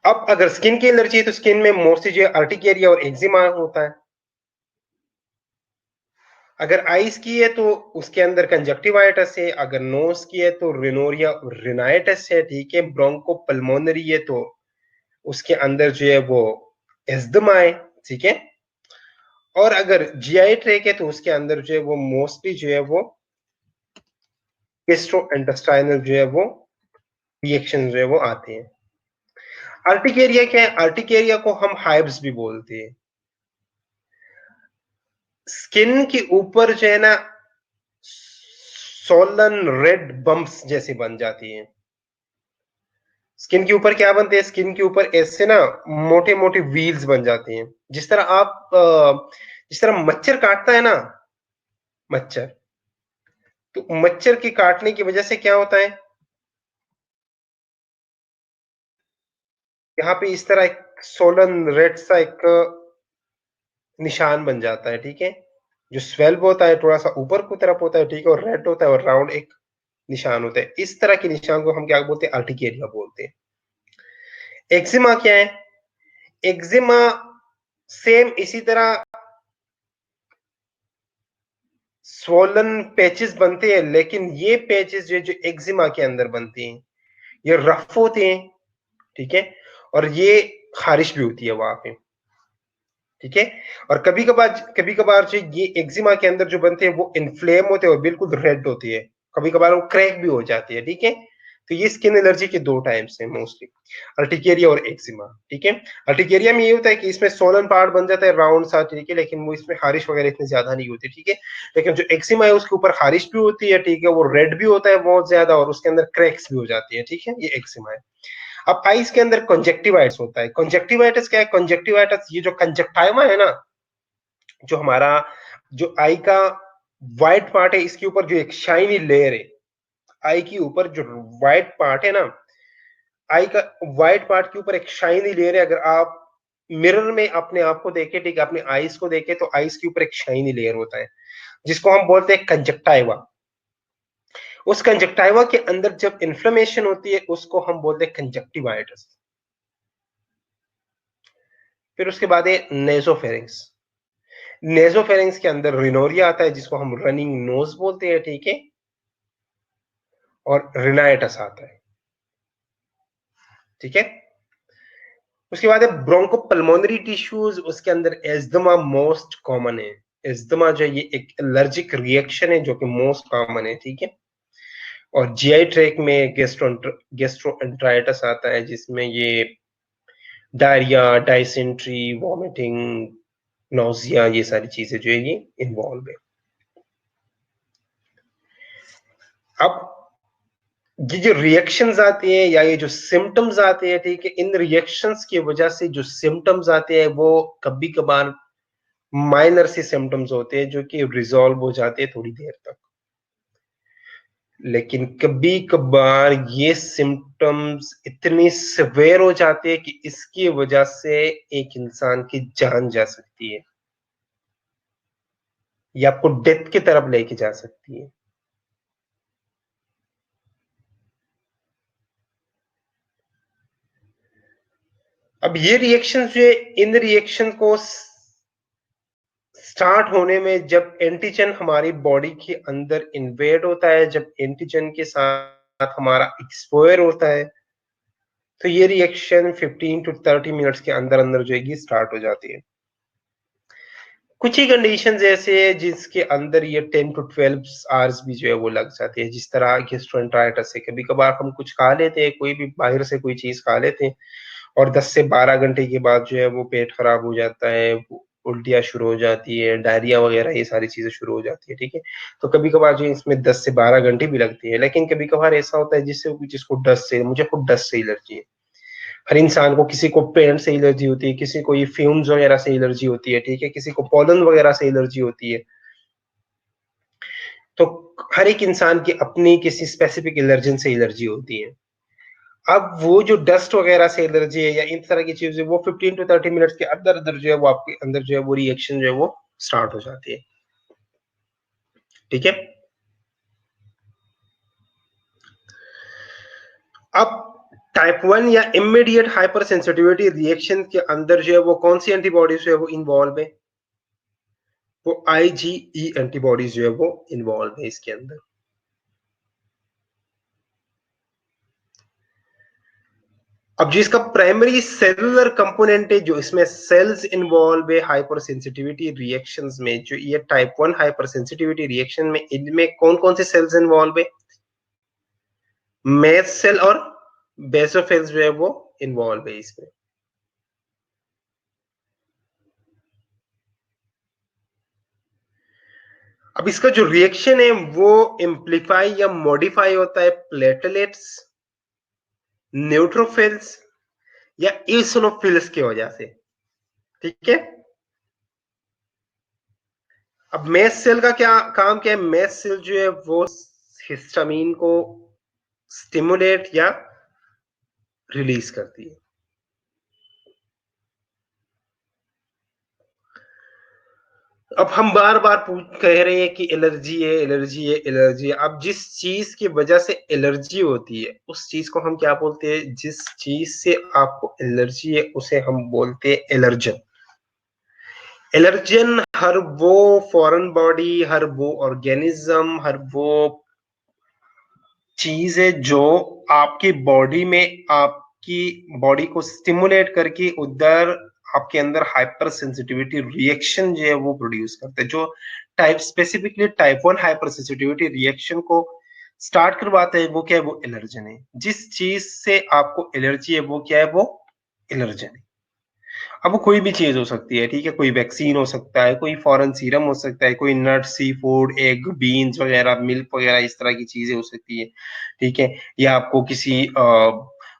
अब अगर स्किन की एलर्जी है तो स्किन में मोस्टली जो है अर्टिकेरिया और एक्जिमा होता है। अगर आईज की है तो उसके अंदर कंजक्टिवाइटिस है। अगर नोज की है तो रिनोरिया और रिनाइटिस है। ठीक है, ब्रोंकोपल्मोनरी है तो उसके अंदर जो है वो एस्थमा है। ठीक है, और अगर जीआई ट्रैक है तो उसके अंदर जो है वो मोस्टली जो है वो गैस्ट्रोइंटेस्टाइनल जो है वो रिएक्शन जो है वो आते हैं। अर्टिकेरिया क्या है? अर्टिकेरिया को हम हाइव्स भी बोलते हैं। स्किन के ऊपर जो है ना सोलन रेड बम्प्स जैसे बन जाती हैं। स्किन के ऊपर क्या बनते हैं? स्किन के ऊपर ऐसे ना मोटे मोटे व्हील्स बन जाते हैं। जिस तरह मच्छर काटता है ना, मच्छर, तो मच्छर के काटने की वजह से क्या होता है, यहाँ पे इस तरह एक सोलन रेड सा एक निशान बन जाता है। ठीक है, जो स्वेल्व होता है थोड़ा सा ऊपर की तरफ होता है। ठीक है, और रेड होता है और राउंड एक निशान होता है। इस तरह के निशान को हम क्या बोलते हैं? अर्टिकेरिया बोलते हैं। एक्जिमा क्या है? एक्जिमा सेम इसी तरह स्वोलन पैचेस बनते हैं, लेकिन ये पैचेस जो एक्जिमा के अंदर बनते हैं ये रफ होते हैं। ठीक है, और ये खारिश भी होती है वहां पे। ठीक है, और कभी कभार जो ये एक्जिमा के अंदर जो बनते हैं वो इन्फ्लेम होते हैं और बिल्कुल रेड होती है। कभी कभार वो क्रैक भी हो जाती है। ठीक है, तो ये स्किन एलर्जी के दो टाइप्स हैं मोस्टली, अर्टिकेरिया और एक्जिमा। ठीक है, अर्टिकेरिया में ये होता है कि इसमें सोलन पार्ट बन जाता है राउंड सा, ठीक है, लेकिन वो इसमें खारिश वगैरह इतनी ज्यादा नहीं होती। ठीक है, लेकिन जो एक्जिमा है उसके ऊपर खारिश भी होती है, ठीक है, वो रेड भी होता है बहुत ज्यादा, और उसके अंदर क्रैक्स भी हो जाती है। ठीक है, ये एक्जिमा है। अब आईज के अंदर कंजक्टिवाइटिस होता है। कंजक्टिवाइटिस क्या है? कंजक्टिवाइटिस ये जो कंजक्टाइवा है ना, जो हमारा जो आई का व्हाइट पार्ट है, इसके ऊपर जो एक शाइनी लेयर है, आई के ऊपर जो व्हाइट पार्ट है ना, आई का व्हाइट पार्ट के ऊपर एक शाइनी लेयर है। अगर आप मिरर में अपने आप को देखें, ठीक है, अपने आईज को देखें, तो आईज के ऊपर एक शाइनी लेयर होता है जिसको हम बोलते हैं कंजक्टाइवा। उस कंजक्टाइवा के अंदर जब इन्फ्लेमेशन होती है उसको हम बोलते हैं कंजक्टिवाइटिस। फिर उसके बाद है नेसोफेरिंग्स। नेसोफेरिंग्स के अंदर रिनोरिया आता है जिसको हम रनिंग नोज बोलते हैं, ठीक है, और रिनाइटस आता है। ठीक है, उसके बाद है ब्रोंकोपल्मोनरी टिश्यूज। उसके अंदर एस्थमा मोस्ट कॉमन है। एस्थमा जो ये एक एलर्जिक रिएक्शन है जो कि मोस्ट कॉमन है। ठीक है, और जीआई ट्रैक में गेस्ट्रोएंटराइटिस आता है जिसमें ये डायरिया, डाइसेंट्री, वॉमिटिंग, नोजिया, ये सारी चीजें जो है ये इन्वॉल्व है। अब ये जो रिएक्शंस आती हैं या ये जो सिम्टम्स आते हैं, ठीक है, इन रिएक्शंस की वजह से जो सिम्टम्स आते हैं वो कभी कभार माइनर से सिम्टम्स होते हैं जो कि रिजॉल्व हो जाते हैं थोड़ी देर तक, लेकिन कभी कभार ये सिम्टम्स इतनी सिवियर हो जाते हैं कि इसकी वजह से एक इंसान की जान जा सकती है या आपको डेथ की तरफ लेके जा सकती है। अब ये रिएक्शन जो है, इन रिएक्शन को स्टार्ट होने में जब एंटीजन हमारी बॉडी के अंदर इन्वेड होता है, जब एंटीजन के साथ हमारा एक्सपोयर होता है, तो ये रिएक्शन 15 टू 30 मिनट्स के अंदर अंदर जो है स्टार्ट हो जाती है। कुछ ही कंडीशंस ऐसे है जिसके अंदर ये 10 टू 12 आवर्स भी जो है वो लग जाते हैं। जिस तरह गैस्ट्रोएंटेराइटिस से कभी कभार हम कुछ खा लेते हैं, कोई भी बाहर से कोई चीज खा लेते हैं, और 10 से 12 घंटे के बाद जो है वो पेट खराब हो जाता है, उल्टियाँ शुरू हो जाती है, डायरिया वगैरह ये सारी चीजें शुरू हो जाती है। ठीक है, तो कभी कभार जो इसमें 10 से 12 घंटे भी लगती है, लेकिन कभी कभार ऐसा होता है जिसको डस्ट से, मुझे खुद डस्ट से एलर्जी है। हर इंसान को, किसी को पेंट से एलर्जी होती है, किसी को ये फ्यूम्स वगैरह से एलर्जी होती है, ठीक है, किसी को पॉलन वगैरह से एलर्जी होती है। तो हर एक इंसान की अपनी किसी स्पेसिफिक एलर्जन से एलर्जी होती है। अब वो जो डस्ट वगैरह से एलर्जी है या इन तरह की चीजें, वो 15 टू 30 मिनट्स के अंदर अंदर जो है वो आपके अंदर जो है वो रिएक्शन जो है वो स्टार्ट हो जाती है। ठीक है, अब टाइप 1 या इमीडिएट हाइपर सेंसिटिविटी रिएक्शन के अंदर जो है वो कौन सी एंटीबॉडीज जो है वो इन्वॉल्व है? वो आईजीई एंटीबॉडीज जो है वो इन्वॉल्व है इसके अंदर। अब जिसका प्राइमरी सेलुलर कंपोनेंट है, जो इसमें सेल्स इन्वॉल्व है हाइपर सेंसिटिविटी रिएक्शंस में, जो ये टाइप 1 हाइपर सेंसिटिविटी रिएक्शन में, इनमें कौन कौन से सेल्स इन्वॉल्व है? मैस्ट सेल और बेसोफिल्स जो है वो इन्वॉल्व है इसमें। अब इसका जो रिएक्शन है वो इम्प्लीफाई या मॉडिफाई होता है प्लेटलेट्स, न्यूट्रोफिल्स या इसिनोफिल्स की वजह से। ठीक है, अब मेस्ट सेल का क्या काम, क्या है? मेस्ट सेल जो है वो हिस्टामिन को स्टिमुलेट या रिलीज करती है। अब हम बार बार कह रहे हैं कि एलर्जी है, एलर्जी है, एलर्जी है। अब जिस चीज की वजह से एलर्जी होती है उस चीज को हम क्या बोलते हैं? जिस चीज से आपको एलर्जी है उसे हम बोलते हैं एलर्जन। एलर्जन हर वो फॉरेन बॉडी, हर वो ऑर्गेनिज्म, हर वो चीज है जो आपकी बॉडी में आपकी बॉडी को स्टिमुलेट करके उधर आपके अंदर हाइपर सेंसिटिविटी रिएक्शन जो है वो प्रोड्यूस करते हैं, जो type specifically type 1 hyper sensitivity reaction को स्टार्ट करवाता है वो क्या है, वो एलर्जन है। जिस चीज से आपको एलर्जी है वो क्या है, वो एलर्जन है। अब वो कोई भी चीज हो सकती है, ठीक है, कोई वैक्सीन हो सकता है, कोई फॉरेन सीरम हो सकता है, कोई नट, सी फूड, एग, बीन्स वगैरह, मिल्क वगैरह, इस तरह की चीजें हो सकती है, ठीक है। या आपको किसी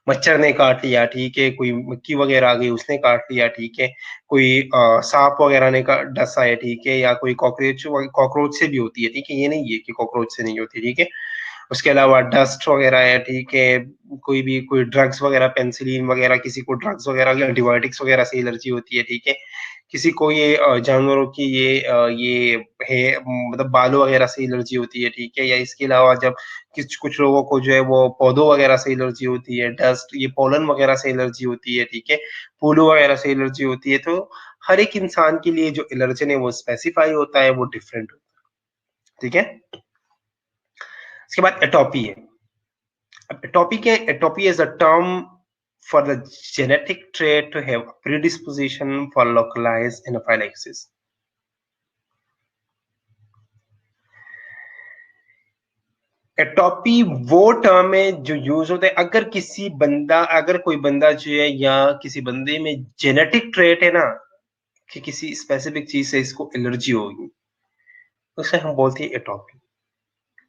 मच्छर ने काट लिया, ठीक है, कोई मक्खी वगैरह आ गई उसने काट लिया, ठीक है, कोई सांप वगैरह ने डसा है, ठीक है, या कोई कॉकरोच, कॉकरोच से भी होती है, ठीक है, ये नहीं है कि कॉकरोच से नहीं होती, ठीक है। उसके अलावा डस्ट वगैरह है, ठीक है, कोई भी कोई ड्रग्स वगैरह, पेनिसिलिन वगैरह, किसी को ड्रग्स वगैरह, एंटीबायोटिक्स वगैरह से एलर्जी होती है, ठीक है। किसी को ये जानवरों की ये है, मतलब बालों वगैरह से एलर्जी होती है, ठीक है। या इसके अलावा जब कुछ लोगों को जो है वो पौधों वगैरह से एलर्जी होती है, डस्ट, ये पोलन वगैरह से एलर्जी होती है, ठीक है, फूलों वगैरह से एलर्जी होती है। तो हर एक इंसान के लिए जो एलर्जन है वो स्पेसिफाई होता है, वो डिफरेंट होता है, ठीक है। इसके बाद एटोपी है। Atopy is a term for the genetic trait to have predisposition for localized anaphylaxis. एटोपी वो टर्म है जो यूज होता है अगर कोई बंदा जो है, या किसी बंदे में जेनेटिक ट्रेट है ना, कि किसी स्पेसिफिक चीज से इसको एलर्जी होगी, उसे हम बोलते हैं एटोपी।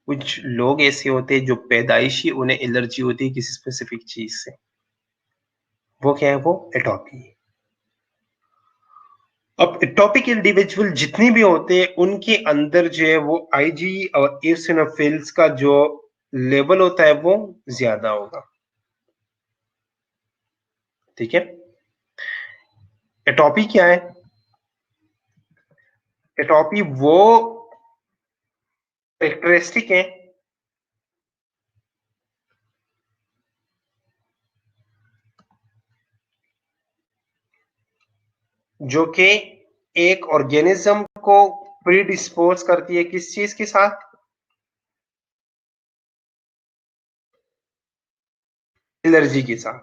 कुछ लोग ऐसे होते हैं जो पैदाइशी उन्हें एलर्जी होती है किसी स्पेसिफिक चीज से, वो क्या है, वो एटोपी है। अब एटॉपिक इंडिविजुअल जितने भी होते हैं उनके अंदर जो है वो आईजी और एसिनोफिल्स का जो लेवल होता है वो ज्यादा होगा, ठीक है। एटॉपी क्या है? एटॉपी वो कैरेक्टरिस्टिक है जो कि एक ऑर्गेनिज्म को प्रीडिस्पोज करती है किस चीज के साथ? एलर्जी के साथ,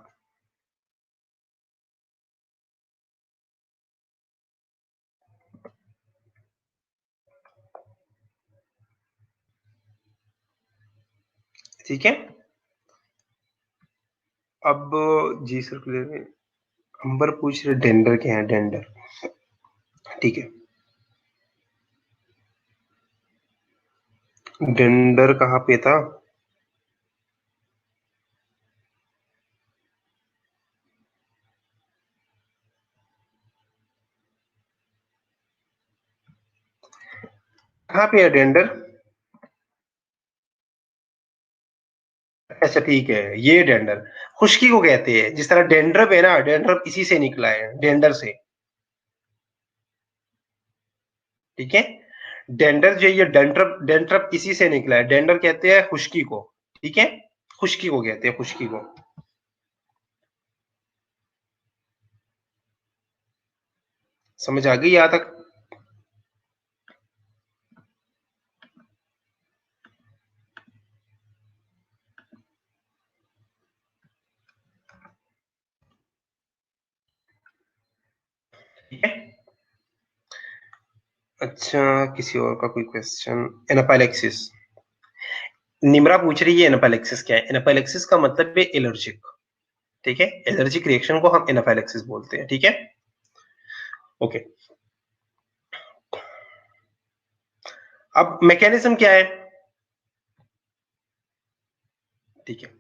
ठीक है। अब जी सर, अंबर पूछ रहे डेंडर क्या है, डेंडर, ठीक है। डेंडर कहाँ पे था? कहाँ पे है डेंडर? अच्छा ठीक है, ये डेंडर खुश्की को कहते हैं। जिस तरह डेंड्रफ है ना, डेंड्रफ इसी से निकला है, डेंडर से, ठीक है। डेंडर जो ये डेंड्रफ डेंड्रफ इसी से निकला है। डेंडर कहते हैं खुश्की को, ठीक है, खुश्की को कहते हैं, खुश्की को। समझ आ गई यहां तक? ठीक है। अच्छा, किसी और का कोई क्वेश्चन? एनाफाइलेक्सिस, निम्रा पूछ रही है एनाफाइलेक्सिस क्या है। एनाफाइलेक्सिस का मतलब है एलर्जिक, ठीक है। एलर्जिक रिएक्शन को हम एनाफाइलेक्सिस बोलते हैं, ठीक है। ओके, अब मैकेनिज्म क्या है, ठीक है।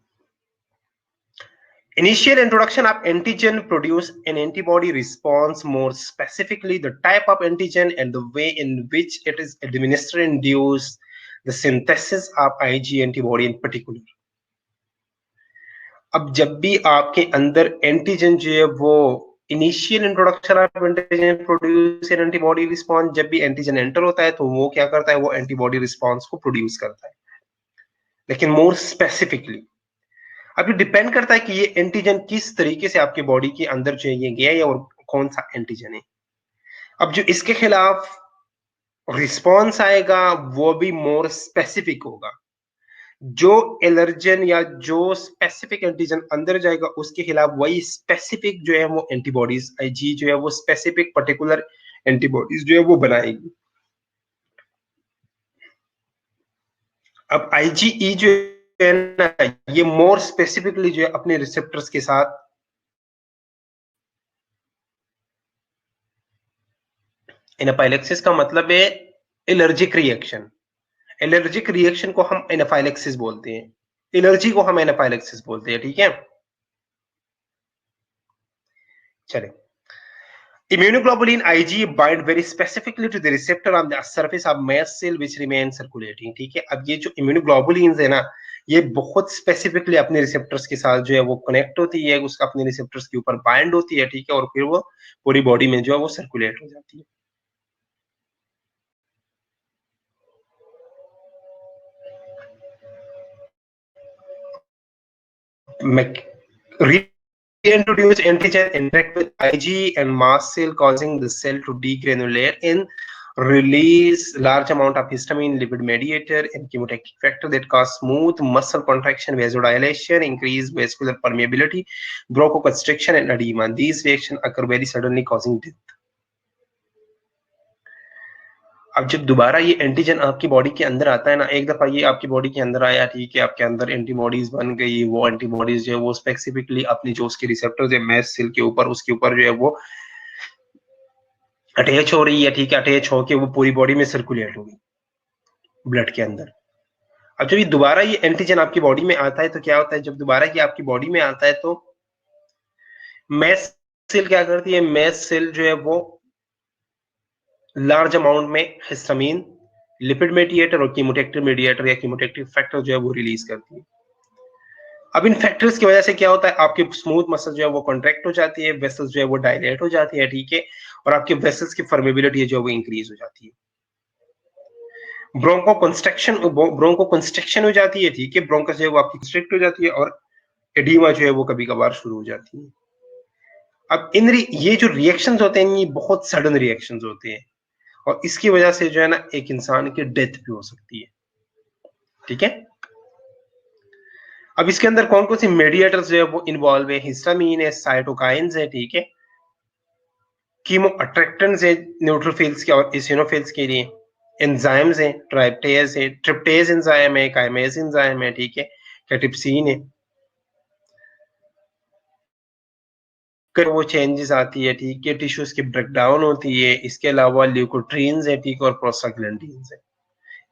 Initial introduction of antigen produce an antibody response. More specifically, the type of antigen and the way in which it is administered induce the synthesis of Ig antibody in particular. अब जब भी आपके अंदर एंटीजन जो है वो initial introduction of antigen produce an antibody response, जब भी एंटीजन एंटर होता है तो वो क्या करता है, वो एंटीबॉडी रिस्पॉन्स को प्रोड्यूस करता है। लेकिन मोर स्पेसिफिकली अब ये डिपेंड करता है कि ये एंटीजन किस तरीके से आपके बॉडी के अंदर जो है ये गया है और कौन सा एंटीजन है। अब जो इसके खिलाफ रिस्पॉन्स आएगा वो भी मोर स्पेसिफिक होगा। जो एलर्जन या जो स्पेसिफिक एंटीजन अंदर जाएगा उसके खिलाफ वही स्पेसिफिक जो है वो एंटीबॉडीज आईजी जो है वो स्पेसिफिक पर्टिकुलर एंटीबॉडीज जो है वो बनाएगी। अब IgE जो है ना, ये मोर स्पेसिफिकली जो है अपने रिसेप्टर्स के साथ एनाफाइलेक्सिस का मतलब है एलर्जिक रिएक्शन। एलर्जिक रिएक्शन को हम एनाफाइलेक्सिस बोलते हैं, एलर्जी को हम एनाफाइलेक्सिस बोलते हैं, ठीक है। चले, immunoglobulin Ig bind very specifically to the receptor on the surface of mast cell which remain circulating, ठीक है। अब ये जो immunoglobulins है ना, ये बहुत स्पेसिफिकली अपने रिसेप्टर्स के साथ जो है वो कनेक्ट होती है, उसका अपने रिसेप्टर्स के ऊपर बाइंड होती है, ठीक है, और फिर वो पूरी बॉडी में जो है वो सर्कुलेट हो जाती है। Reintroduce antigen interact with Ig and mast cell, causing the cell to degranulate and release large amount of histamine, lipid mediator, and chemotactic factor that cause smooth muscle contraction, vasodilation, increased vascular permeability, bronchoconstriction, and edema. These reactions occur very suddenly, causing death. अब जब दोबारा ये एंटीजन आपकी बॉडी के अंदर आता है ना, एक दफा ये आपकी बॉडी के अंदर आया, ठीक है, आपके अंदर एंटीबॉडीज बन गई, वो एंटीबॉडीज जो है वो स्पेसिफिकली अपनी जो उसके रिसेप्टर्स है मैस्ट सेल के ऊपर, उसके ऊपर जो है वो अटैच हो रही है, ठीक है, अटैच होके वो पूरी बॉडी में सर्कुलेट होगी ब्लड के अंदर। अब जब ये दोबारा ये एंटीजन आपकी बॉडी में आता है तो क्या होता है, जब दोबारा ये आपकी बॉडी में आता है तो मैस्ट सेल क्या करती है, मैस्ट सेल जो है वो लार्ज अमाउंट में हिस्टामिन, लिपिड मेडिएटर और कीमोटैक्टिव मेडिएटर या कीमोटैक्टिव फैक्टर जो है वो रिलीज करती है। अब इन फैक्टर्स की वजह से क्या होता है, आपकी स्मूथ मसल जो है वो कॉन्ट्रैक्ट हो जाती है, वेसल्स जो है वो डायलेट हो जाती है, ठीक है, और आपके वेसल्स की फर्मेबिलिटी जो है वो इंक्रीज हो जाती है। ब्रोंको कंस्ट्रक्शन हो जाती है, ठीक है, ब्रोंकस जो है वो आपकी कंस्ट्रिक्ट हो जाती है और एडीमा जो है वो कभी कभार शुरू हो जाती है। अब ये जो रिएक्शंस होते हैं ये बहुत सडन रिएक्शंस होते हैं और इसकी वजह से जो है ना एक इंसान की डेथ भी हो सकती है, ठीक है। अब इसके अंदर कौन कौन सी मेडिएटर्स जो है वो इन्वॉल्व है, हिस्टामिन है, साइटोकाइंस है, ठीक है, कीमो अट्रैक्टेंट्स है न्यूट्रोफिल्स के और इसिनोफिल्स के लिए, एंजाइम्स हैं, ट्राइप्टेज है, ट्रिप्टेज एंजाइम है, काइमेज एंजाइम है, ठीक है, कैटिप्सिन है, कर वो चेंजेस आती है, ठीक है, टिश्यूज की ब्रेकडाउन होती है, इसके अलावा ल्यूकोट्रीन्स है, ठीक है, और प्रोस्टाग्लैंडिन्स है।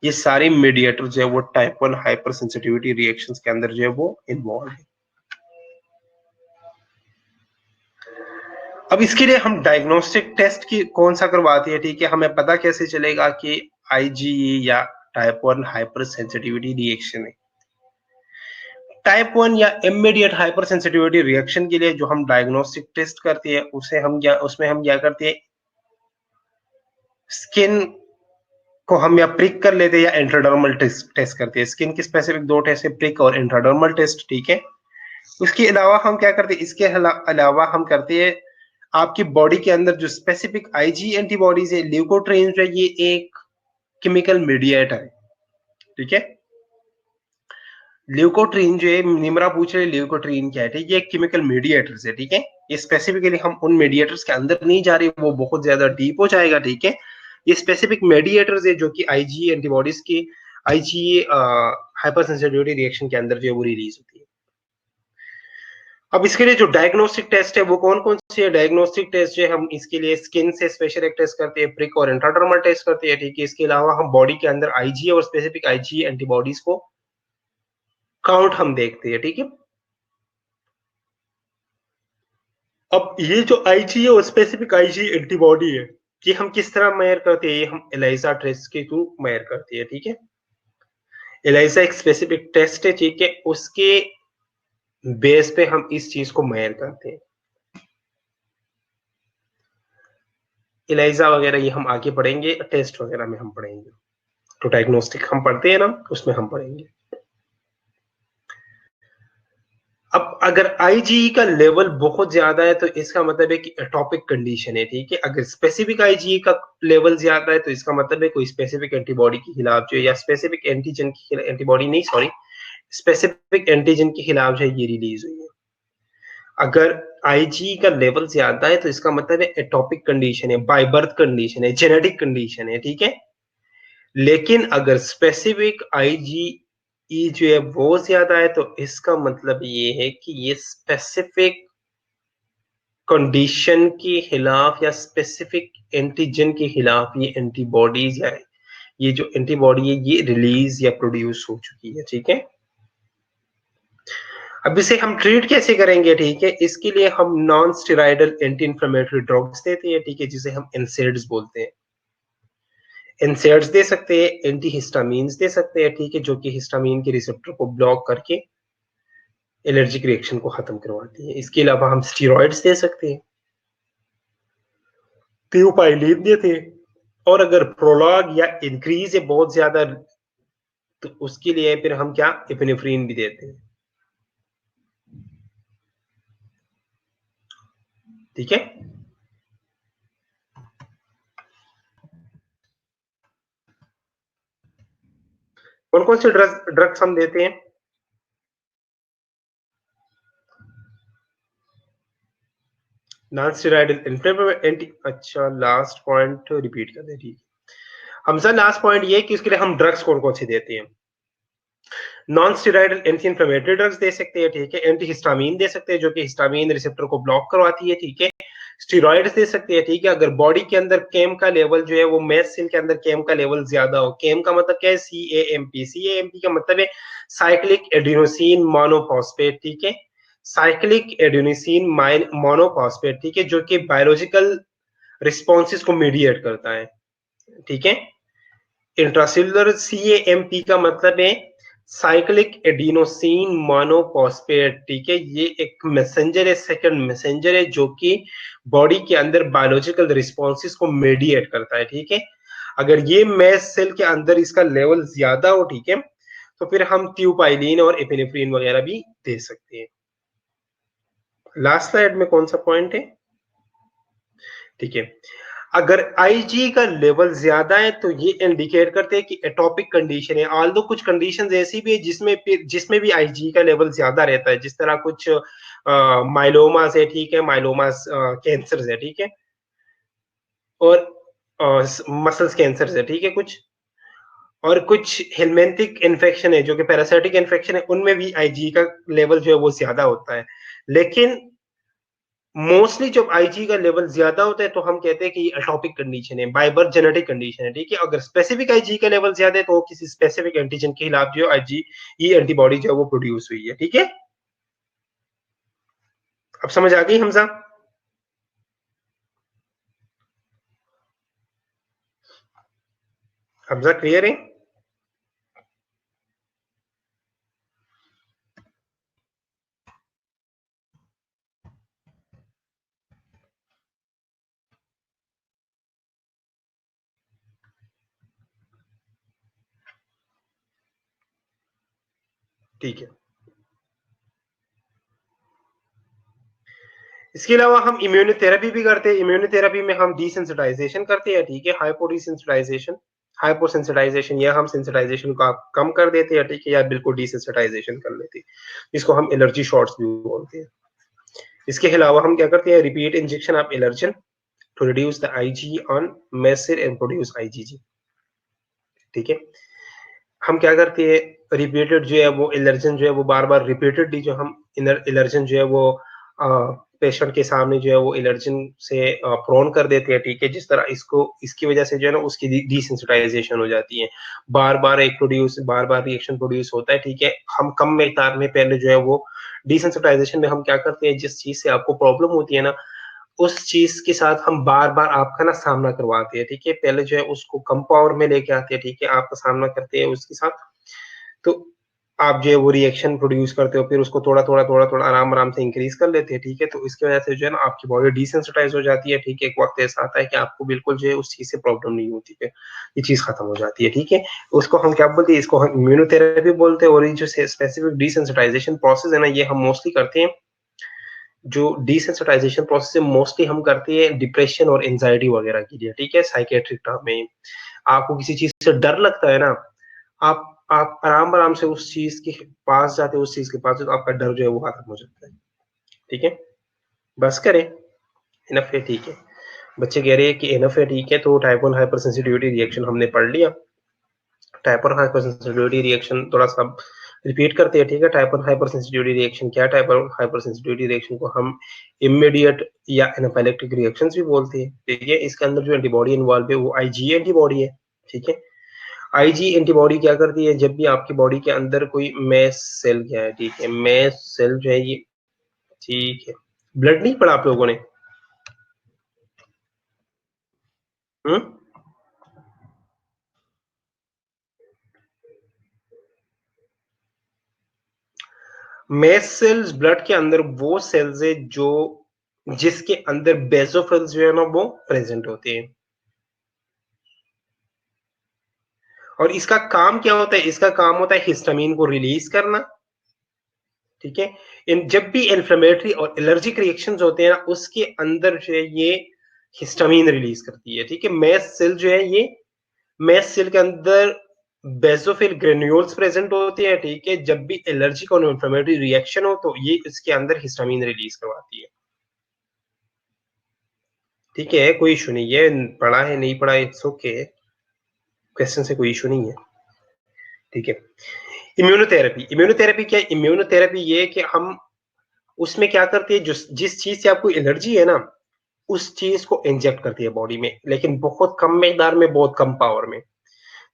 ये सारे मीडिएटर जो है वो टाइप 1 हाइपर सेंसिटिविटी रिएक्शंस के अंदर जो है वो इन्वॉल्व है। अब इसके लिए हम डायग्नोस्टिक टेस्ट की कौन सा करवाते हैं, ठीक है, हमें पता कैसे चलेगा कि आईजीई या टाइप 1 हाइपर सेंसिटिविटी रिएक्शन है। टाइप 1 या इमीडिएट हाइपर सेंसिटिविटी रिएक्शन के लिए जो हम डायग्नोस्टिक टेस्ट करते हैं उसमें हम क्या करते हैं, स्किन को हम या प्रिक कर लेते हैं या इंट्राडर्मल टेस्ट करते हैं। स्किन की स्पेसिफिक दो टेस्ट है, प्रिक और इंट्राडर्मल टेस्ट, ठीक है। उसके अलावा हम क्या करते हैं, इसके अलावा हम करते हैं आपकी बॉडी के अंदर जो स्पेसिफिक आईजी एंटीबॉडीज है, ल्यूकोट्रीन है, ये एक केमिकल मीडिएटर है, ठीक है। ल्यूकोट्रीन जो है, निमरा पूछ रहे ल्यूकोट्रीन क्या है, ठीक है, ये केमिकल मीडिएटर्स है, ठीक है। ये स्पेसिफिकली हम उन मीडिएटर्स के अंदर नहीं जा रहे, वो बहुत ज्यादा डीप हो जाएगा, ठीक है। ये स्पेसिफिक मीडिएटर्स है जो कि आईजी एंटीबॉडीज की आईजी हाइपर सेंसिटिविटी रिएक्शन के अंदर जो है वो रिलीज होती है। अब इसके लिए जो डायग्नोस्टिक टेस्ट है वो कौन कौन से है, डायग्नोस्टिक टेस्ट जो है हम इसके लिए स्किन से स्पेशल एक टेस्ट करते हैं, प्रिक और इंट्राडर्मल टेस्ट करते हैं, ठीक है। इसके अलावा हम बॉडी के अंदर आईजी और स्पेसिफिक आईजी एंटीबॉडीज को काउंट हम देखते हैं, ठीक है। अब ये जो आईजी है और स्पेसिफिक आईजी एंटीबॉडी है, ये हम किस तरह मेजर करते हैं, ये हम एलाइजा टेस्ट के थ्रू मेजर करते हैं, ठीक है। एलाइजा एक स्पेसिफिक टेस्ट है, ठीक है, उसके बेस पे हम इस चीज को मेजर करते हैं। एलाइजा वगैरह ये हम आगे पढ़ेंगे, टेस्ट वगैरह में हम पढ़ेंगे, तो डायग्नोस्टिक हम पढ़ते हैं ना उसमें हम पढ़ेंगे। अब अगर आईजीई का लेवल बहुत ज्यादा है तो इसका मतलब है कि एटॉपिक कंडीशन है, ठीक है। अगर स्पेसिफिक आईजीई का लेवल ज्यादा है तो इसका मतलब है कोई स्पेसिफिक एंटीबॉडी के खिलाफ जो है या स्पेसिफिक एंटीजन की एंटीबॉडी नहीं सॉरी स्पेसिफिक एंटीजन के खिलाफ जो है ये रिलीज हुई है। अगर आईजीई का लेवल ज्यादा है तो इसका मतलब है एटॉपिक कंडीशन है, बाय बर्थ कंडीशन है, जेनेटिक कंडीशन है, ठीक है। लेकिन अगर स्पेसिफिक आईजी ई जो है वो ज्यादा है, तो इसका मतलब ये है कि ये स्पेसिफिक कंडीशन के खिलाफ या स्पेसिफिक एंटीजन के खिलाफ ये एंटीबॉडीज या ये जो एंटीबॉडी है ये रिलीज या प्रोड्यूस हो चुकी है। ठीक है, अब इसे हम ट्रीट कैसे करेंगे? ठीक है, इसके लिए हम non steroidal anti inflammatory drugs देते हैं। ठीक है, जिसे हम एनसेड्स बोलते हैं। एनसेड्स दे सकते हैं, एंटी हिस्टामीन्स दे सकते हैं। ठीक है, जो कि हिस्टामीन के रिसेप्टर को ब्लॉक करके एलर्जिक रिएक्शन को खत्म करवाती है। इसके अलावा हम स्टीरॉइड्स दे सकते हैं, थियोपाइलिन देते हैं, और अगर प्रोलॉग या इंक्रीज है बहुत ज्यादा, तो उसके लिए फिर हम क्या एपिनेफ्रीन भी देते हैं। ठीक है, कौन कौन से ड्रग्स हम देते हैं? नॉन स्टेरॉयडल एंटी, अच्छा लास्ट पॉइंट रिपीट कर दे। ठीक है, हमजा लास्ट पॉइंट ये है कि उसके लिए हम ड्रग्स कौन कौन से देते हैं। Non steroidal anti inflammatory drugs दे सकते हैं। ठीक है, एंटी हिस्टामीन दे सकते हैं जो कि हिस्टामीन रिसेप्टर को ब्लॉक करवाती है। ठीक है, स्टीरॉइड्स दे सकते हैं। ठीक है, अगर बॉडी के अंदर केम का लेवल जो है वो मैस्ट सेल के अंदर केम का लेवल ज्यादा हो। केम का मतलब क्या है? CAMP। CAMP का मतलब है साइक्लिक एडिनोसिन मोनोफॉस्फेट। ठीक है, साइक्लिक एडिनोसिन मोनोफॉस्फेट। ठीक है, जो कि बायोलॉजिकल रिस्पॉन्सेज को मीडिएट करता है। ठीक है, इंट्रासेलुलर CAMP का मतलब है साइक्लिक एडिनोसिन मोनोफॉस्फेट। ठीक है, ये एक मैसेंजर है, सेकंड मैसेंजर है, जो कि बॉडी के अंदर बायोलॉजिकल रिस्पॉन्सेज को मीडिएट करता है। ठीक है, अगर ये मैस सेल के अंदर इसका लेवल ज्यादा हो, ठीक है, तो फिर हम ट्यूपाइलिन और एपिनेफ्रिन वगैरह भी दे सकते हैं। लास्ट स्लाइड में कौन सा पॉइंट है? ठीक है, अगर आईजी का लेवल ज्यादा है तो ये इंडिकेट करते हैं कि एटॉपिक कंडीशन है। ऑल्दो कुछ कंडीशंस ऐसी भी है जिसमें भी आईजी का लेवल ज्यादा रहता है, जिस तरह कुछ माइलोमास है। ठीक है, माइलोमास कैंसर है। ठीक है, और मसल्स कैंसर है। ठीक है, कुछ और कुछ हेलमेंथिक इन्फेक्शन है जो कि पैरासाइटिक इन्फेक्शन है, उनमें भी आईजी का लेवल जो है वो ज्यादा होता है। लेकिन मोस्टली जब आईजी का लेवल ज्यादा होता है तो हम कहते हैं कि ये एटॉपिक कंडीशन है, बाय बर्थ जेनेटिक कंडीशन है। ठीक है, अगर स्पेसिफिक आईजी का लेवल ज्यादा है तो किसी स्पेसिफिक एंटीजन के खिलाफ जो आईजी ये एंटीबॉडी जो है वो प्रोड्यूस हुई है। ठीक है, अब समझ आ गई हमजा? हमजा क्लियर है? ठीक है, इसके अलावा हम इम्यूनोथेरेपी भी करते हैं। इम्यूनोथेरेपी में हम डिसेंसिटाइजेशन करते हैं। ठीक है, हाइपो डिसेंसिटाइजेशन, हाइपो सेंसिटाइजेशन, या हम सेंसिटाइजेशन को कम कर देते हैं। ठीक है, या बिल्कुल डिसेंसिटाइजेशन कर लेते हैं, इसको हम एलर्जी शॉट्स भी बोलते हैं। इसके अलावा हम क्या करते हैं? Repeat injection of allergen to reduce the IG on मेसिर एंड प्रोड्यूस आईजीजी। ठीक है, हम क्या करते हैं? रिपीटेड जो है वो एलर्जन जो है वो बार बार रिपीटेडली जो हम एलर्जन जो है वो पेशेंट के सामने जो है वो एलर्जन से प्रोन कर देते हैं। ठीक है, जिस तरह इसको इसकी वजह से जो है ना उसकी डिसेंसिटाइजेशन हो जाती है, बार बार एक प्रोड्यूस बार बार रिएक्शन प्रोड्यूस होता है। ठीक है, हम कम मिकदार में पहले जो है वो डिसेंसिटाइजेशन में हम क्या करते हैं? जिस चीज से आपको प्रॉब्लम होती है ना, उस चीज के साथ हम बार बार आपका ना सामना करवाते हैं। ठीक है, पहले जो है उसको कम पावर में लेके आते हैं। ठीक है, आपका सामना करते हैं उसके साथ, तो आप जो है वो रिएक्शन प्रोड्यूस करते हो, फिर उसको थोड़ा आराम आराम से इंक्रीज कर लेते हैं। ठीक है, तो इसकी वजह से जो है ना आपकी बॉडी डिसेंसिटाइज हो जाती है। ठीक है, एक वक्त ऐसा आता है कि आपको बिल्कुल जो है उस चीज से प्रॉब्लम नहीं होती है, ये चीज खत्म हो जाती है। ठीक है, उसको हम क्या बोलते हैं? इसको हम इम्यूनोथेरेपी बोलते हैं। और ये जो स्पेसिफिक डिसेंसिटाइजेशन प्रोसेस है ना, ये हम मोस्टली करते हैं, जो डिसेंसिटाइजेशन प्रोसेस है मोस्टली हम करते हैं डिप्रेशन और एंजाइटी वगैरह के लिए। ठीक है, साइकेट्रिक टर्म में आपको किसी चीज से डर लगता है ना, आप आराम आराम से उस चीज के पास जाते हो, उस चीज के पास तो आपका डर जो है वो खत्म हो जाता है। ठीक है, बस करें, इनफ है। ठीक है, बच्चे कह रहे हैं कि इनफ है। ठीक है, तो टाइप 1 हाइपर सेंसिटिविटी रिएक्शन हमने पढ़ लिया। टाइपर हाइपर सेंसिटिविटी रिएक्शन थोड़ा सा रिपीट करते हैं, ठीक है। टाइपर हाइपर सेंसिटिविटी रिएक्शन क्या है? टाइपर हाइपर सेंसिटिविटी रिएक्शन को हम इमीडिएट या एनाफिलेक्टिक रिएक्शंस भी बोलते हैं, ठीक है। इसके अंदर जो एंटीबॉडी इन्वॉल्व है वो आईजी एंटीबॉडी है, ठीक है। आईजी एंटीबॉडी क्या करती है? जब भी आपकी बॉडी के अंदर कोई मैस सेल क्या है, ठीक है, मैस सेल जो है ये, ठीक है, ब्लड नहीं पड़ा आप लोगों ने? हम्म, मैस सेल्स ब्लड के अंदर वो सेल्स है जो जिसके अंदर बेसोफिल्स जो है ना वो प्रेजेंट होते हैं। और इसका काम क्या होता है? इसका काम होता है हिस्टामिन को रिलीज करना, ठीक है। इन जब भी इन्फ्लेमेटरी और एलर्जिक रिएक्शंस होते हैं ना, उसके अंदर जो है ये हिस्टामिन रिलीज करती है, ठीक है। मैस सेल जो है ये, मैस सेल के अंदर बेसोफिल ग्रेन्यूल्स प्रेजेंट होते हैं, ठीक है। जब भी एलर्जिक और इन्फ्लेमेटरी रिएक्शन हो तो ये इसके अंदर हिस्टामिन रिलीज करवाती है, ठीक है। कोई इशू नहीं है, पढ़ा है नहीं पढ़ा, इट्स ओके, क्वेश्चन से कोई इशू नहीं है, ठीक है। इम्यूनोथेरेपी, इम्यूनोथेरेपी क्या है? इम्यूनोथेरेपी ये कि हम उसमें क्या करते हैं, जिस चीज से आपको एलर्जी है ना, उस चीज को इंजेक्ट करती है बॉडी में, लेकिन बहुत कम मिकदार में, बहुत कम पावर में।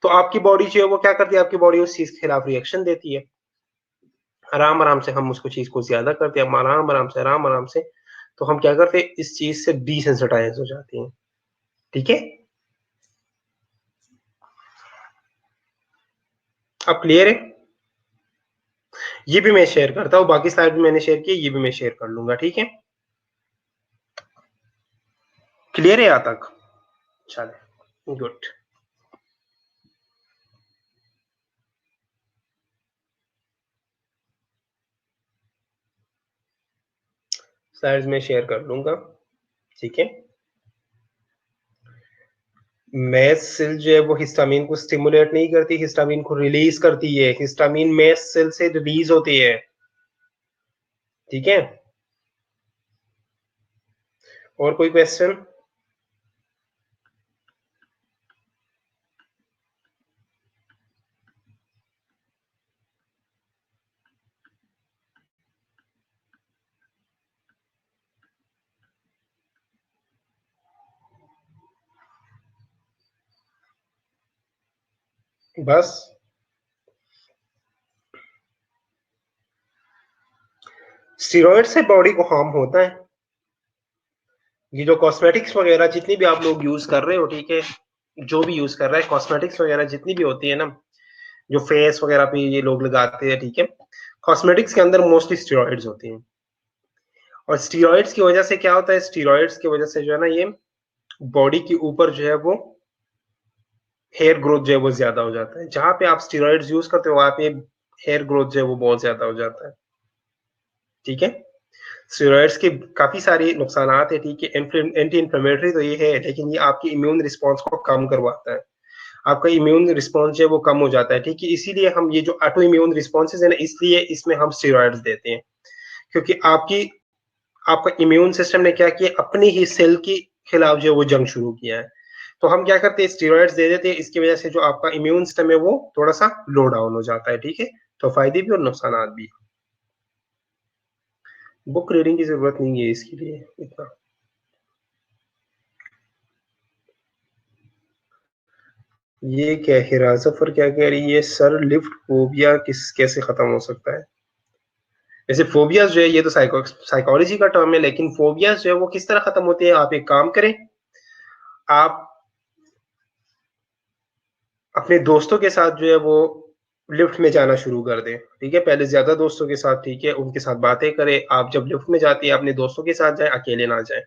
तो आपकी बॉडी जो है वो क्या करती है? आपकी बॉडी उस चीज के खिलाफ रिएक्शन देती है, आराम आराम से हम उसको चीज को ज्यादा करते हैं, हम आराम आराम से, तो हम क्या करते हैं? इस चीज से डिसेंसिटाइज हो जाते हैं, ठीक है। अब क्लियर है? ये भी मैं शेयर करता हूँ, बाकी स्लाइड भी मैंने शेयर की, ये भी मैं शेयर कर लूंगा, ठीक है। क्लियर है यहाँ तक? चले, गुड। स्लाइड्स में शेयर कर लूंगा, ठीक है। मैस सेल जो है वो हिस्टामिन को स्टिमुलेट नहीं करती, हिस्टामिन को रिलीज करती है। हिस्टामिन मैस सेल से रिलीज होती है, ठीक है। और कोई क्वेश्चन? बस स्टीरॉयड से बॉडी को हार्म होता है। ये जो कॉस्मेटिक्स वगैरह जितनी भी आप लोग यूज कर रहे हो, ठीक है, जो भी यूज कर रहा है, कॉस्मेटिक्स वगैरह जितनी भी होती है ना, जो फेस वगैरह पे ये लोग लगाते हैं, ठीक है, कॉस्मेटिक्स के अंदर मोस्टली स्टीरॉइड्स होती हैं। और स्टीरॉइड्स की वजह से क्या होता है? स्टीरॉइड्स की वजह से जो है ना, ये बॉडी के ऊपर जो है वो हेयर ग्रोथ जो है वो ज्यादा हो जाता है। जहां पे आप स्टीरॉइड्स यूज करते हो वहां पे हेयर ग्रोथ जो है वो बहुत ज्यादा हो जाता है, ठीक है। स्टेरॉइड्स के काफी सारे नुकसान है, ठीक है। एंटी इंफ्लेमेटरी तो ये है, लेकिन ये आपकी इम्यून रिस्पॉन्स को कम करवाता है, आपका इम्यून रिस्पॉन्स जो है वो कम हो जाता है, ठीक है। इसीलिए हम ये जो ऑटो इम्यून रिस्पॉन्सेज है ना, इसलिए इसमें हम स्टेरॉइड्स देते हैं, क्योंकि आपका इम्यून सिस्टम ने क्या किया? अपनी ही सेल के खिलाफ जो है वो जंग शुरू किया है। तो हम क्या करते हैं? स्टेरॉइड्स दे देते हैं, इसकी वजह से जो आपका इम्यून सिस्टम है वो थोड़ा सा लो डाउन हो जाता है, ठीक है। तो फायदे भी और नुकसान भी। बुक रीडिंग की जरूरत नहीं है इसके लिए इतना। ये क्या है? राजफर क्या कह रही है? सर लिफ्ट फोबिया कैसे खत्म हो सकता है? वैसे फोबियाज जो है ये तो साइकोलॉजी का टर्म है, लेकिन फोबियाज जो है वो किस तरह खत्म होते हैं? आप एक काम करें, आप अपने दोस्तों के साथ जो है वो लिफ्ट में जाना शुरू कर दें, ठीक है। पहले ज्यादा दोस्तों के साथ, ठीक है, उनके साथ बातें करें। आप जब लिफ्ट में जाते हैं अपने दोस्तों के साथ जाएं, अकेले ना जाएं,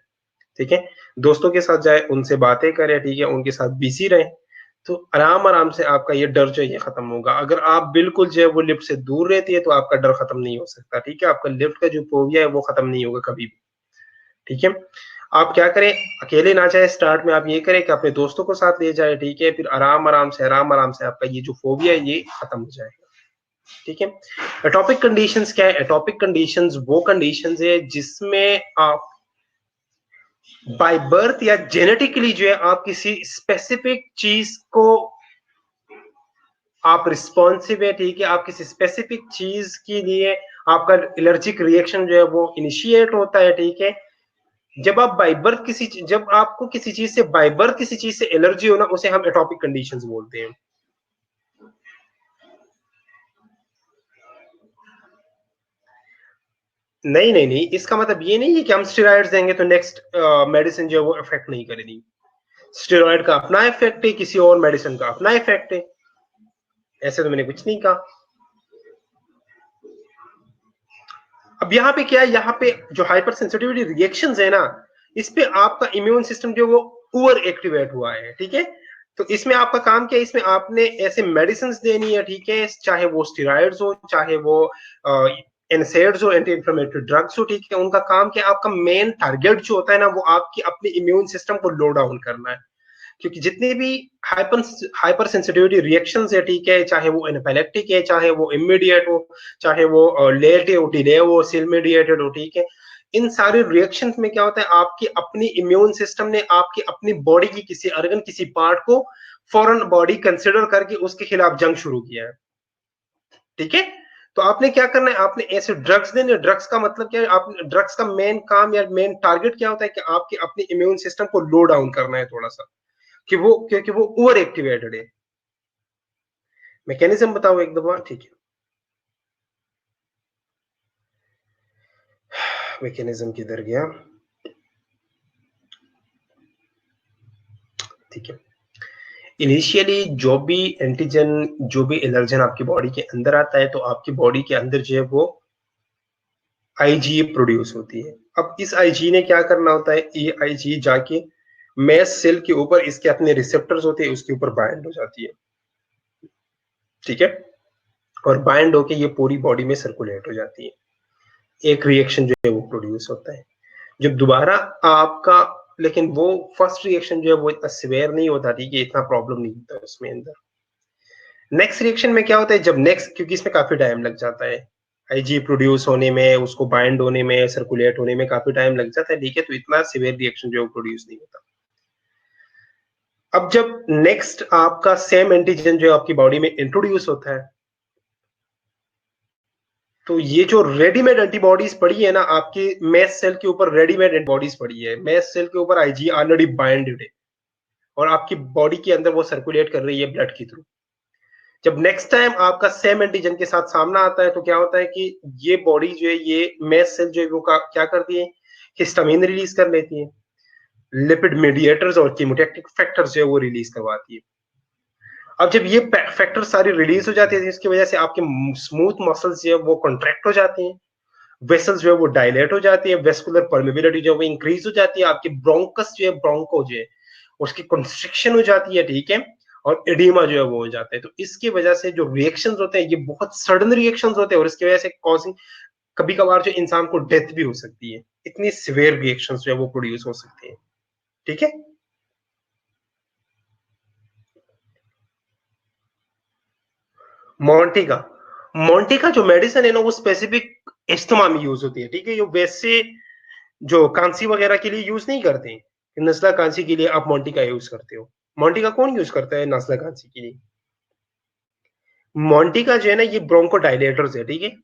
ठीक है। दोस्तों के साथ जाए, उनसे बातें करें, ठीक है, उनके साथ बिजी रहें। तो आराम आराम से आपका ये डर जो है ये खत्म होगा। अगर आप बिल्कुल जो है वो लिफ्ट से दूर रहती है तो आपका डर खत्म नहीं हो सकता, ठीक है। आपका लिफ्ट का जो फोबिया है वो खत्म नहीं होगा कभी भी, ठीक है। आप क्या करें? अकेले ना जाए, स्टार्ट में आप ये करें कि अपने दोस्तों को साथ ले जाए, ठीक है। फिर आराम आराम से आपका ये जो फोबिया है ये खत्म हो जाएगा, ठीक है। एटॉपिक कंडीशंस क्या है? एटॉपिक कंडीशंस वो कंडीशंस है जिसमें आप बाय बर्थ या जेनेटिकली जो है आप किसी स्पेसिफिक चीज को आप रिस्पॉन्सिव है, ठीक है, आप किसी स्पेसिफिक चीज के लिए आपका एलर्जिक रिएक्शन जो है वो इनिशिएट होता है, ठीक है। जब आप बाय बर्थ जब आपको किसी चीज से बाय बर्थ किसी चीज से एलर्जी हो ना, उसे हम एटॉपिक कंडीशंस बोलते हैं। नहीं नहीं नहीं, इसका मतलब ये नहीं है कि हम स्टेरॉइड्स देंगे तो नेक्स्ट मेडिसिन जो है वो इफेक्ट नहीं करेगी। स्टेरॉइड का अपना इफेक्ट है, किसी और मेडिसिन का अपना इफेक्ट है, ऐसे तो मैंने कुछ नहीं कहा। अब यहाँ पे क्या है, यहाँ पे जो हाइपर सेंसिटिविटी रिएक्शंस है ना, इस पे आपका इम्यून सिस्टम जो वो ओवर एक्टिवेट हुआ है, ठीक है। तो इसमें आपका काम क्या है, इसमें आपने ऐसे मेडिसिन देनी है, ठीक है, चाहे वो स्टेरॉइड्स हो, चाहे वो एनसेड्स हो, एंटी इंफ्लेमेटरी ड्रग्स हो, ठीक है। उनका काम क्या है, आपका मेन टारगेट जो होता है ना, वो आपकी अपने इम्यून सिस्टम को लो डाउन करना है। क्योंकि जितने भी हाइपर सेंसिटिविटी रिएक्शंस है, ठीक है, चाहे वो एनाफिलेक्टिक है, चाहे वो इमीडिएट हो, चाहे वो लेट हो, डिले हो, सेल मीडिएटेड हो, ठीक है, इन सारे रिएक्शंस में क्या होता है, आपकी अपनी इम्यून सिस्टम ने आपकी अपनी बॉडी की किसी अर्गन, किसी पार्ट को फॉरेन बॉडी कंसिडर करके उसके खिलाफ जंग शुरू किया है, ठीक है। तो आपने क्या करना है, आपने ऐसे ड्रग्स देने। ड्रग्स का मतलब क्या है, आप ड्रग्स का मेन काम या मेन टारगेट क्या होता है कि आपके अपने इम्यून सिस्टम को लो डाउन करना है थोड़ा सा, कि वो क्योंकि वो ओवर एक्टिवेटेड है। मैकेनिज्म बताओ एक दफा, ठीक है। मैकेनिज्म किधर गया, ठीक है। इनिशियली जो भी एंटीजन, जो भी एलर्जन आपकी बॉडी के अंदर आता है, तो आपकी बॉडी के अंदर जो है वो आईजी प्रोड्यूस होती है। अब इस आईजी ने क्या करना होता है, ये आईजी जाके मैस सेल के ऊपर, इसके अपने रिसेप्टर्स होते हैं, उसके ऊपर बाइंड हो जाती है, ठीक है। और बाइंड होके ये पूरी बॉडी में सर्कुलेट हो जाती है, एक रिएक्शन जो है वो प्रोड्यूस होता है। जब दोबारा आपका, लेकिन वो फर्स्ट रिएक्शन जो है वो इतना सिवियर नहीं होता, ठीक है, इतना प्रॉब्लम नहीं होता उसमें अंदर। नेक्स्ट रिएक्शन में क्या होता है, जब नेक्स्ट, क्योंकि इसमें काफी टाइम लग जाता है, आईजी प्रोड्यूस होने में, उसको बाइंड होने में, सर्कुलेट होने में काफी टाइम लग जाता है, ठीक है, तो इतना सिवियर रिएक्शन जो है वो प्रोड्यूस नहीं होता। अब जब नेक्स्ट आपका सेम एंटीजन जो है आपकी बॉडी में इंट्रोड्यूस होता है, तो ये जो रेडीमेड एंटीबॉडीज पड़ी है ना आपकी मैस सेल के ऊपर, रेडीमेड एंटीबॉडीज पड़ी है, मैस सेल के ऊपर आईजी ऑलरेडी बाइंडेड है, और आपकी बॉडी के अंदर वो सर्कुलेट कर रही है ब्लड के थ्रू। जब नेक्स्ट टाइम आपका सेम एंटीजन के साथ सामना आता है, तो क्या होता है कि ये बॉडी जो है, ये मैस सेल जो है वो क्या करती है, हिस्टामिन रिलीज कर लेती है, लिपिड मीडिएटर्स और कीमोटैक्टिक फैक्टर्स जो है वो रिलीज करवाती है। अब जब ये फैक्टर सारी रिलीज हो जाती है, इसकी वजह से आपके स्मूथ मसल्स जो है वो कॉन्ट्रैक्ट हो जाते हैं, वेसल्स जो है वो डायलेट हो जाती है, वेस्कुलर परमेबिलिटी जो है वो इंक्रीज हो जाती है, आपके ब्रोंकस जो है, ब्रोंको जो है उसकी कंस्ट्रिक्शन हो जाती है, ठीक है, और एडिमा जो है वो हो जाता है। तो इसकी वजह से जो रिएक्शंस होते हैं, ये बहुत सडन रिएक्शंस होते हैं, और इसकी वजह से कॉजिंग कभी कभार जो इंसान को डेथ भी हो सकती है, इतनी सिवियर रिएक्शंस जो है वो प्रोड्यूस हो सकती है, ठीक है। मोंटिका, मोंटिका जो मेडिसिन है ना, वो स्पेसिफिक इस्तेमा में यूज होती है, ठीक है। ये वैसे जो कांसी वगैरह के लिए यूज नहीं करते, नस्ला कांसी के लिए आप मोंटिका यूज करते हो। मोंटिका कौन यूज करता है नस्ला कांसी के लिए? मोंटिका जो है ना, ये ब्रोंको डायलेटर्स है, ठीक है,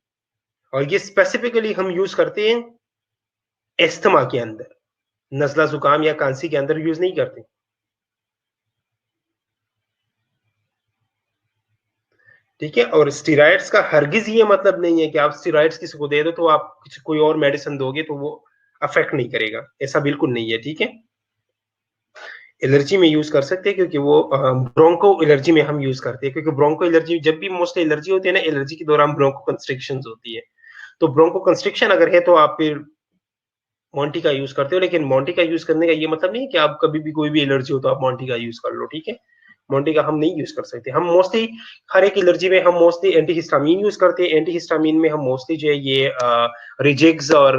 और ये स्पेसिफिकली हम यूज करते हैं एस्थमा के अंदर, नजला जुकाम या कांसी के अंदर यूज नहीं करते, ठीक है। और स्टीराइड्स का हरगिज ये मतलब नहीं है कि आप स्टीराइड्स किसी को दे दो तो आप कोई और मेडिसिन दोगे तो वो अफेक्ट नहीं करेगा, ऐसा बिल्कुल नहीं है, ठीक है। एलर्जी में यूज कर सकते हैं, क्योंकि वो ब्रोंको एलर्जी में हम यूज करते हैं, क्योंकि ब्रोंको एलर्जी, जब भी मोस्टली एलर्जी होती है ना, एलर्जी के दौरान ब्रोंको कंस्ट्रिक्शन होती है। तो ब्रोंको कंस्ट्रिक्शन अगर है तो आप फिर मोंटी का यूज करते हो, लेकिन मोंटी का यूज करने का ये मतलब नहीं है कि आप कभी भी कोई भी एलर्जी हो तो आप मोंटी का यूज कर लो, ठीक है। मोंटी का हम नहीं यूज कर सकते, हम मोस्टली हर एक एलर्जी में हम मोस्टली एंटी हिस्टामिन यूज करते हैं। एंटी हिस्टामिन में हम मोस्टली जो है ये रिजिक्स और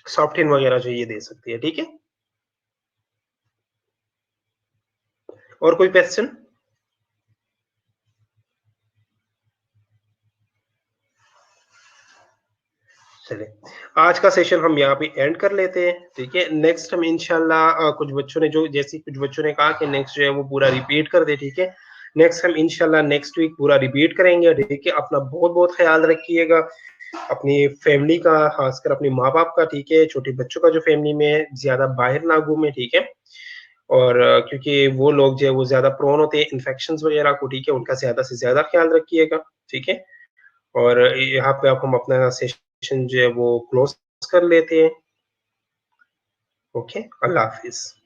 सॉफ्टिन वगैरह जो ये दे सकते हैं, ठीक है। और कोई क्वेश्चन? चलिए, आज का सेशन हम यहाँ पे एंड कर लेते हैं, ठीक है। नेक्स्ट हम इंशाल्लाह कुछ बच्चों ने कहा कि नेक्स्ट जो है वो पूरा रिपीट कर दे, ठीक है। नेक्स्ट हम इंशाल्लाह नेक्स्ट वीक पूरा रिपीट करेंगे, ठीक है? अपना बहुत-बहुत ख्याल रखिएगा, अपनी फैमिली का, खासकर अपने माँ-बाप का, ठीक है? छोटे बच्चों का जो फैमिली में है, ज़्यादा बाहर ना घूमें, ठीक है? और क्योंकि वो लोग जो है वो ज़्यादा प्रोन होते हैं इन्फेक्शंस वगैरह को, ठीक है? उनका ज़्यादा से ज़्यादा ख्याल रखिएगा, ठीक है? और यहाँ पे अब हम अपना सेशन जो है वो क्लोज़ कर लेते हैं। ओके, अल्लाह हाफ़िज़।